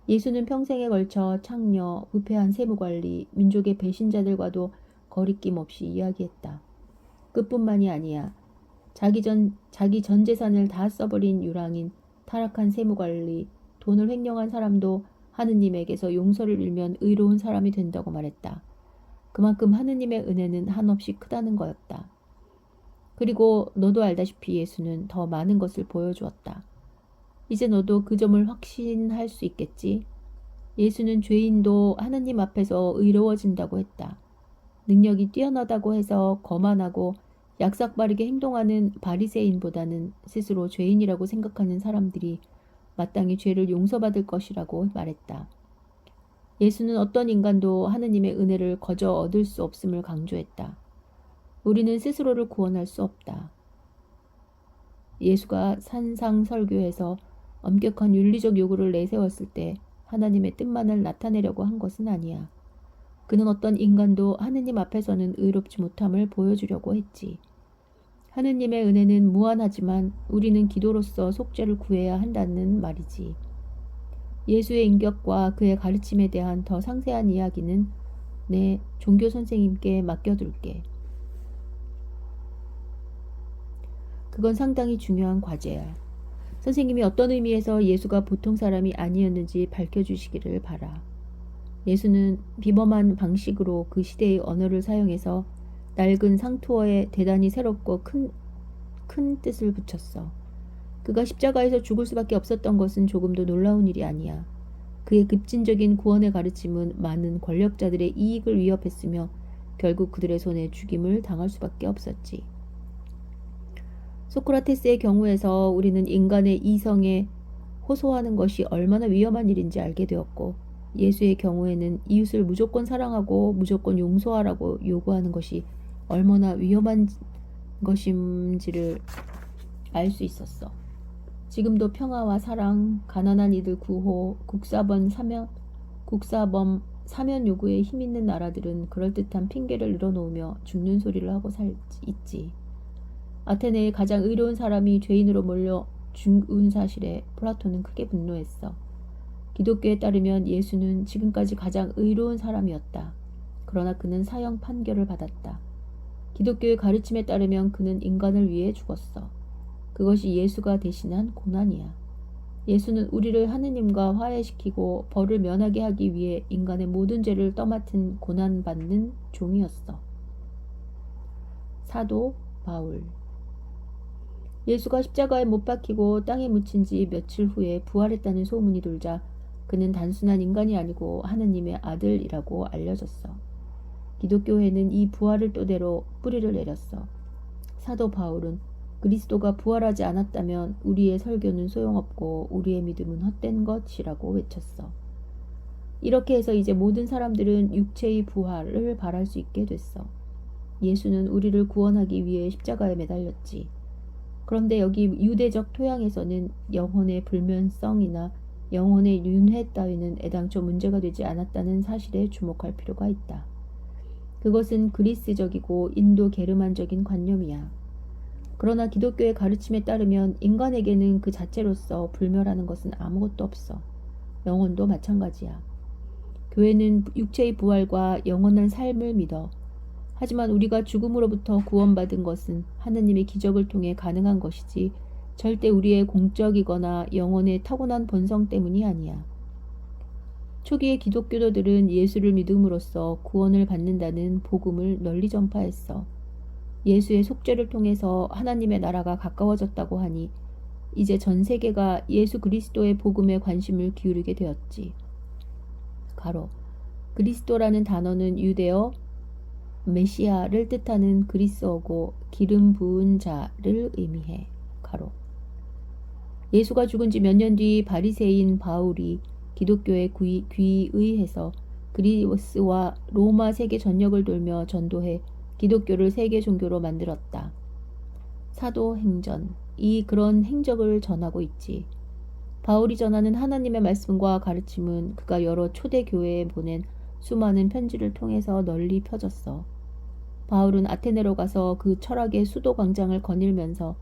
예수는 평생에 걸쳐 창녀, 부패한 세무관리, 민족의 배신자들과도 거리낌 없이 이야기했다. 그뿐만이 아니야. 자기 전 재산을 다 써버린 유랑인, 타락한 세무관리, 돈을 횡령한 사람도 하느님에게서 용서를 빌면 의로운 사람이 된다고 말했다. 그만큼 하느님의 은혜는 한없이 크다는 거였다. 그리고 너도 알다시피 예수는 더 많은 것을 보여주었다. 이제 너도 그 점을 확신할 수 있겠지? 예수는 죄인도 하느님 앞에서 의로워진다고 했다. 능력이 뛰어나다고 해서 거만하고 약삭빠르게 행동하는 바리새인보다는 스스로 죄인이라고 생각하는 사람들이 마땅히 죄를 용서받을 것이라고 말했다. 예수는 어떤 인간도 하느님의 은혜를 거저 얻을 수 없음을 강조했다. 우리는 스스로를 구원할 수 없다. 예수가 산상설교에서 엄격한 윤리적 요구를 내세웠을 때 하나님의 뜻만을 나타내려고 한 것은 아니야. 그는 어떤 인간도 하느님 앞에서는 의롭지 못함을 보여주려고 했지. 하느님의 은혜는 무한하지만 우리는 기도로서 속죄를 구해야 한다는 말이지. 예수의 인격과 그의 가르침에 대한 더 상세한 이야기는 내 종교 선생님께 맡겨둘게. 그건 상당히 중요한 과제야. 선생님이 어떤 의미에서 예수가 보통 사람이 아니었는지 밝혀주시기를 바라. 예수는 비범한 방식으로 그 시대의 언어를 사용해서 낡은 상투어에 대단히 새롭고 큰 뜻을 붙였어. 그가 십자가에서 죽을 수밖에 없었던 것은 조금도 놀라운 일이 아니야. 그의 급진적인 구원의 가르침은 많은 권력자들의 이익을 위협했으며 결국 그들의 손에 죽임을 당할 수밖에 없었지. 소크라테스의 경우에서 우리는 인간의 이성에 호소하는 것이 얼마나 위험한 일인지 알게 되었고, 예수의 경우에는 이웃을 무조건 사랑하고 무조건 용서하라고 요구하는 것이 얼마나 위험한 것인지를 알 수 있었어. 지금도 평화와 사랑, 가난한 이들 구호, 국사범 사면 요구에 힘있는 나라들은 그럴듯한 핑계를 늘어놓으며 죽는 소리를 하고 있지. 아테네의 가장 의로운 사람이 죄인으로 몰려 죽은 사실에 플라톤은 크게 분노했어. 기독교에 따르면 예수는 지금까지 가장 의로운 사람이었다. 그러나 그는 사형 판결을 받았다. 기독교의 가르침에 따르면 그는 인간을 위해 죽었어. 그것이 예수가 대신한 고난이야. 예수는 우리를 하느님과 화해시키고 벌을 면하게 하기 위해 인간의 모든 죄를 떠맡은 고난받는 종이었어. 사도 바울. 예수가 십자가에 못 박히고 땅에 묻힌 지 며칠 후에 부활했다는 소문이 돌자 그는 단순한 인간이 아니고 하느님의 아들이라고 알려졌어. 기독교회는 이 부활을 토대로 뿌리를 내렸어. 사도 바울은 그리스도가 부활하지 않았다면 우리의 설교는 소용없고 우리의 믿음은 헛된 것이라고 외쳤어. 이렇게 해서 이제 모든 사람들은 육체의 부활을 바랄 수 있게 됐어. 예수는 우리를 구원하기 위해 십자가에 매달렸지. 그런데 여기 유대적 토양에서는 영혼의 불면성이나 영혼의 윤회 따위는 애당초 문제가 되지 않았다는 사실에 주목할 필요가 있다. 그것은 그리스적이고 인도 게르만적인 관념이야. 그러나 기독교의 가르침에 따르면 인간에게는 그 자체로서 불멸하는 것은 아무것도 없어. 영혼도 마찬가지야. 교회는 육체의 부활과 영원한 삶을 믿어. 하지만 우리가 죽음으로부터 구원받은 것은 하느님의 기적을 통해 가능한 것이지 절대 우리의 공적이거나 영혼의 타고난 본성 때문이 아니야. 초기의 기독교도들은 예수를 믿음으로써 구원을 받는다는 복음을 널리 전파했어. 예수의 속죄를 통해서 하나님의 나라가 가까워졌다고 하니 이제 전 세계가 예수 그리스도의 복음에 관심을 기울이게 되었지. 가로. 그리스도라는 단어는 유대어 메시아를 뜻하는 그리스어고 기름 부은 자를 의미해. 가로. 예수가 죽은 지 몇 년 뒤 바리새인 바울이 기독교에 귀의해서 그리스와 로마 세계 전역을 돌며 전도해 기독교를 세계 종교로 만들었다. 사도행전이 그런 행적을 전하고 있지. 바울이 전하는 하나님의 말씀과 가르침은 그가 여러 초대 교회에 보낸 수많은 편지를 통해서 널리 펴졌어. 바울은 아테네로 가서 그 철학의 수도 광장을 거닐면서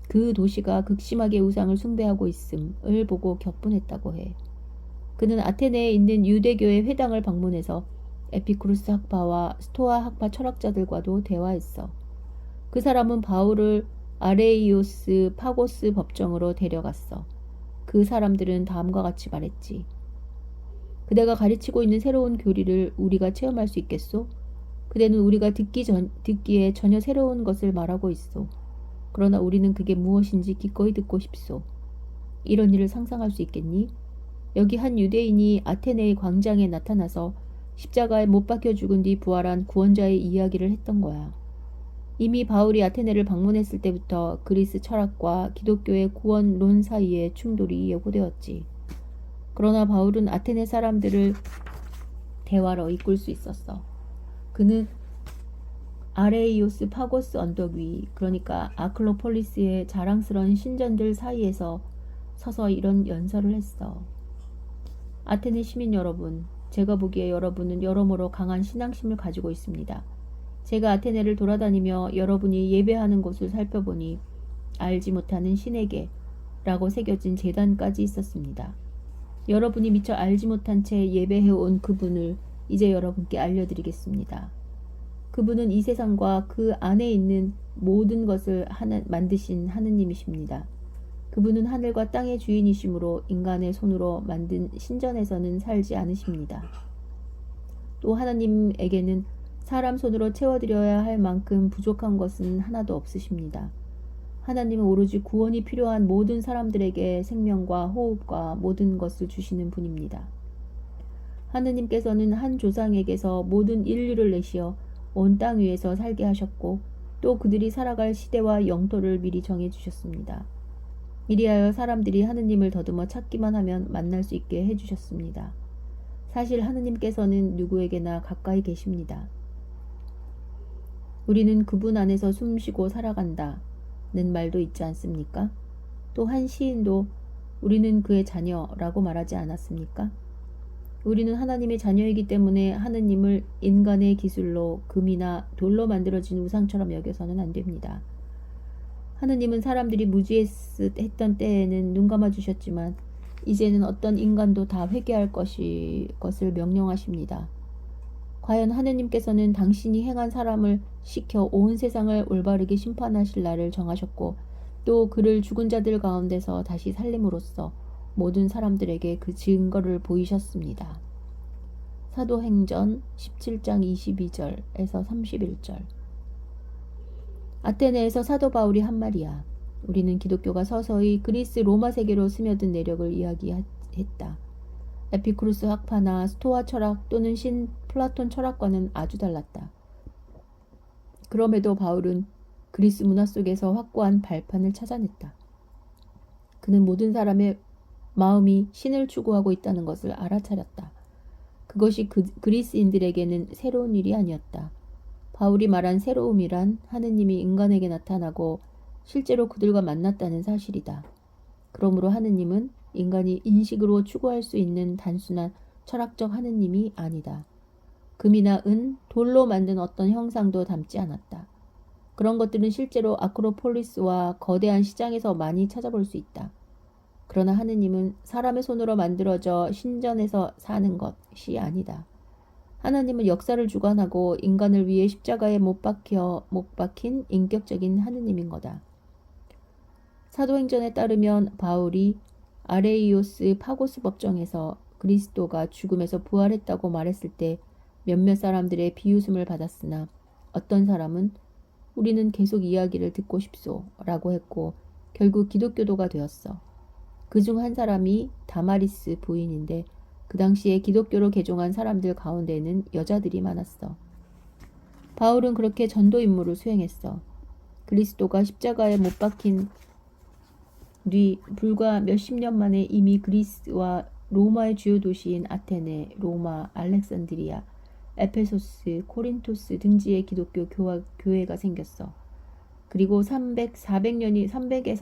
그 도시가 극심하게 우상을 숭배하고 있음을 보고 격분했다고 해. 그는 아테네에 있는 유대교의 회당을 방문해서 에피쿠루스 학파와 스토아 학파 철학자들과도 대화했어. 그 사람은 바울을 아레이오스 파고스 법정으로 데려갔어. 그 사람들은 다음과 같이 말했지. 그대가 가르치고 있는 새로운 교리를 우리가 체험할 수 있겠소? 그대는 우리가 듣기에 전혀 새로운 것을 말하고 있소. 그러나 우리는 그게 무엇인지 기꺼이 듣고 싶소. 이런 일을 상상할 수 있겠니? 여기 한 유대인이 아테네의 광장에 나타나서 십자가에 못 박혀 죽은 뒤 부활한 구원자의 이야기를 했던 거야. 이미 바울이 아테네를 방문했을 때부터 그리스 철학과 기독교의 구원론 사이에 충돌이 예고되었지. 그러나 바울은 아테네 사람들을 대화로 이끌 수 있었어. 그는 아레이오스 파고스 언덕 위, 그러니까 아크로폴리스의 자랑스러운 신전들 사이에서 서서 이런 연설을 했어. 아테네 시민 여러분, 제가 보기에 여러분은 여러모로 강한 신앙심을 가지고 있습니다. 제가 아테네를 돌아다니며 여러분이 예배하는 곳을 살펴보니 알지 못하는 신에게 라고 새겨진 제단까지 있었습니다. 여러분이 미처 알지 못한 채 예배해온 그분을 이제 여러분께 알려드리겠습니다. 그분은 이 세상과 그 안에 있는 모든 것을 만드신 하느님이십니다. 그분은 하늘과 땅의 주인이시므로 인간의 손으로 만든 신전에서는 살지 않으십니다. 또 하나님에게는 사람 손으로 채워드려야 할 만큼 부족한 것은 하나도 없으십니다. 하나님은 오로지 구원이 필요한 모든 사람들에게 생명과 호흡과 모든 것을 주시는 분입니다. 하느님께서는 한 조상에게서 모든 인류를 내시어 온 땅 위에서 살게 하셨고 또 그들이 살아갈 시대와 영토를 미리 정해 주셨습니다. 이리하여 사람들이 하느님을 더듬어 찾기만 하면 만날 수 있게 해주셨습니다. 사실 하느님께서는 누구에게나 가까이 계십니다. 우리는 그분 안에서 숨쉬고 살아간다는 말도 있지 않습니까? 또 한 시인도 우리는 그의 자녀라고 말하지 않았습니까? 우리는 하나님의 자녀이기 때문에 하느님을 인간의 기술로 금이나 돌로 만들어진 우상처럼 여겨서는 안 됩니다. 하느님은 사람들이 무지했던 때에는 눈 감아주셨지만 이제는 어떤 인간도 다 회개할 것을 명령하십니다. 과연 하느님께서는 당신이 행한 사람을 시켜 온 세상을 올바르게 심판하실 날을 정하셨고 또 그를 죽은 자들 가운데서 다시 살림으로써 모든 사람들에게 그 증거를 보이셨습니다. 사도행전 17장 22절에서 31절. 아테네에서 사도 바울이 한 말이야. 우리는 기독교가 서서히 그리스 로마 세계로 스며든 내력을 이야기했다. 에피쿠루스 학파나 스토아 철학 또는 신 플라톤 철학과는 아주 달랐다. 그럼에도 바울은 그리스 문화 속에서 확고한 발판을 찾아냈다. 그는 모든 사람의 마음이 신을 추구하고 있다는 것을 알아차렸다. 그것이 그리스인들에게는 새로운 일이 아니었다. 바울이 말한 새로움이란 하느님이 인간에게 나타나고 실제로 그들과 만났다는 사실이다. 그러므로 하느님은 인간이 인식으로 추구할 수 있는 단순한 철학적 하느님이 아니다. 금이나 은, 돌로 만든 어떤 형상도 담지 않았다. 그런 것들은 실제로 아크로폴리스와 거대한 시장에서 많이 찾아볼 수 있다. 그러나 하느님은 사람의 손으로 만들어져 신전에서 사는 것이 아니다. 하나님은 역사를 주관하고 인간을 위해 십자가에 못 박힌 인격적인 하느님인 거다. 사도행전에 따르면 바울이 아레이오스 파고스 법정에서 그리스도가 죽음에서 부활했다고 말했을 때 몇몇 사람들의 비웃음을 받았으나 어떤 사람은 우리는 계속 이야기를 듣고 싶소 라고 했고 결국 기독교도가 되었어. 그중 한 사람이 다마리스 부인인데 그 당시에 기독교로 개종한 사람들 가운데는 여자들이 많았어. 바울은 그렇게 전도 임무를 수행했어. 그리스도가 십자가에 못 박힌 뒤 불과 몇십 년 만에 이미 그리스와 로마의 주요 도시인 아테네, 로마, 알렉산드리아, 에페소스, 코린토스 등지에 기독교 교회가 생겼어. 그리고 300에서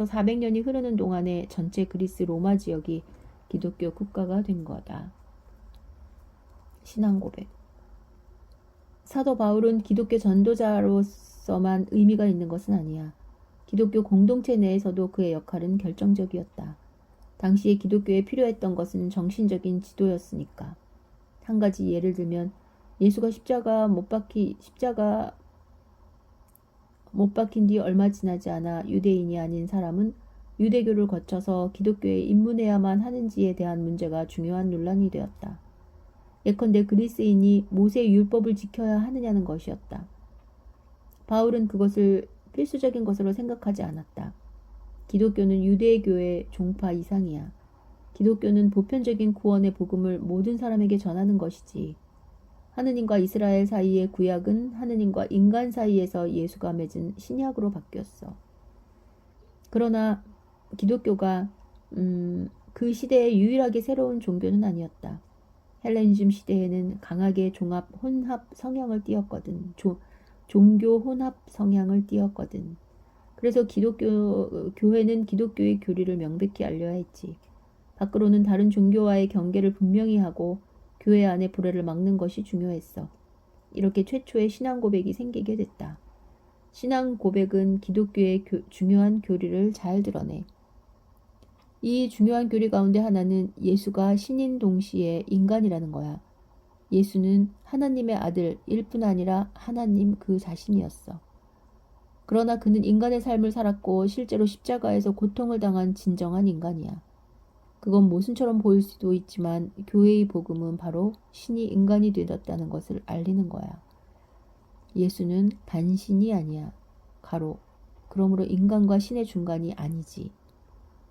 400년이 흐르는 동안에 전체 그리스 로마 지역이 기독교 국가가 된 거다. 신앙 고백. 사도 바울은 기독교 전도자로서만 의미가 있는 것은 아니야. 기독교 공동체 내에서도 그의 역할은 결정적이었다. 당시에 기독교에 필요했던 것은 정신적인 지도였으니까. 한 가지 예를 들면 예수가 십자가 못 박힌 뒤 얼마 지나지 않아 유대인이 아닌 사람은 유대교를 거쳐서 기독교에 입문해야만 하는지에 대한 문제가 중요한 논란이 되었다. 예컨대 그리스인이 모세의 율법을 지켜야 하느냐는 것이었다. 바울은 그것을 필수적인 것으로 생각하지 않았다. 기독교는 유대교의 종파 이상이야. 기독교는 보편적인 구원의 복음을 모든 사람에게 전하는 것이지. 하느님과 이스라엘 사이의 구약은 하느님과 인간 사이에서 예수가 맺은 신약으로 바뀌었어. 그러나 기독교가 그 시대에 유일하게 새로운 종교는 아니었다. 헬레니즘 시대에는 강하게 혼합 성향을 띠었거든. 종교 혼합 성향을 띠었거든. 그래서 교회는 기독교의 교리를 명백히 알려야 했지. 밖으로는 다른 종교와의 경계를 분명히 하고 교회 안에 불화를 막는 것이 중요했어. 이렇게 최초의 신앙 고백이 생기게 됐다. 신앙 고백은 기독교의 중요한 교리를 잘 드러내. 이 중요한 교리 가운데 하나는 예수가 신인 동시에 인간이라는 거야. 예수는 하나님의 아들일 뿐 아니라 하나님 그 자신이었어. 그러나 그는 인간의 삶을 살았고 실제로 십자가에서 고통을 당한 진정한 인간이야. 그건 모순처럼 보일 수도 있지만 교회의 복음은 바로 신이 인간이 되었다는 것을 알리는 거야. 예수는 반신이 아니야. 그러므로 인간과 신의 중간이 아니지.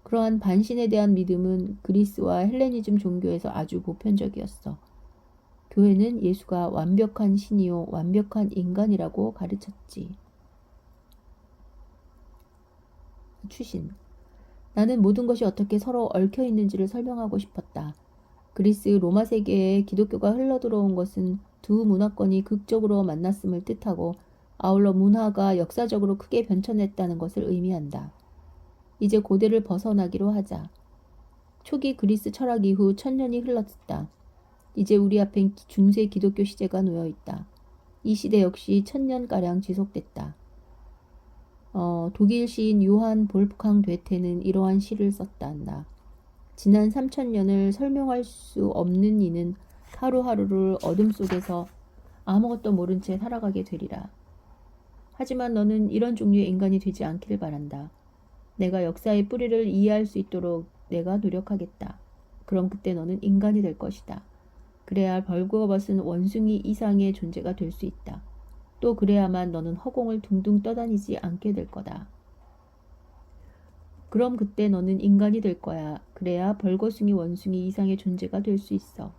그러한 반신에 대한 믿음은 그리스와 헬레니즘 종교에서 아주 보편적이었어. 교회는 예수가 완벽한 신이요 완벽한 인간이라고 가르쳤지. 추신. 나는 모든 것이 어떻게 서로 얽혀 있는지를 설명하고 싶었다. 그리스 로마 세계에 기독교가 흘러들어온 것은 두 문화권이 극적으로 만났음을 뜻하고 아울러 문화가 역사적으로 크게 변천했다는 것을 의미한다. 이제 고대를 벗어나기로 하자. 초기 그리스 철학 이후 1000년이 흘렀다. 이제 우리 앞엔 중세 기독교 시대가 놓여 있다. 이 시대 역시 1000년가량 지속됐다. 독일 시인 요한 볼프강 괴테는 이러한 시를 썼단다. 지난 3000년을 설명할 수 없는 이는 하루하루를 어둠 속에서 아무것도 모른 채 살아가게 되리라. 하지만 너는 이런 종류의 인간이 되지 않기를 바란다. 내가 역사의 뿌리를 이해할 수 있도록 내가 노력하겠다. 그럼 그때 너는 인간이 될 것이다. 그래야 벌거벗은 원숭이 이상의 존재가 될 수 있다. 또 그래야만 너는 허공을 둥둥 떠다니지 않게 될 거다. 그럼 그때 너는 인간이 될 거야. 그래야 벌거숭이 원숭이 이상의 존재가 될 수 있어.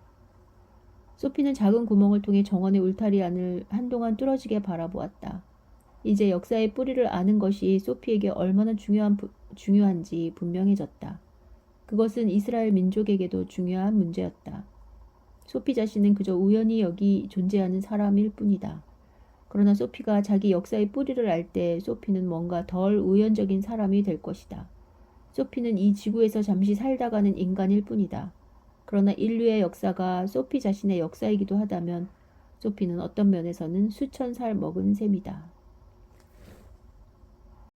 소피는 작은 구멍을 통해 정원의 울타리 안을 한동안 뚫어지게 바라보았다. 이제 역사의 뿌리를 아는 것이 소피에게 얼마나 중요한지 분명해졌다. 그것은 이스라엘 민족에게도 중요한 문제였다. 소피 자신은 그저 우연히 여기 존재하는 사람일 뿐이다. 그러나 소피가 자기 역사의 뿌리를 알 때 소피는 뭔가 덜 우연적인 사람이 될 것이다. 소피는 이 지구에서 잠시 살다가는 인간일 뿐이다. 그러나 인류의 역사가 소피 자신의 역사이기도 하다면 소피는 어떤 면에서는 수천 살 먹은 셈이다.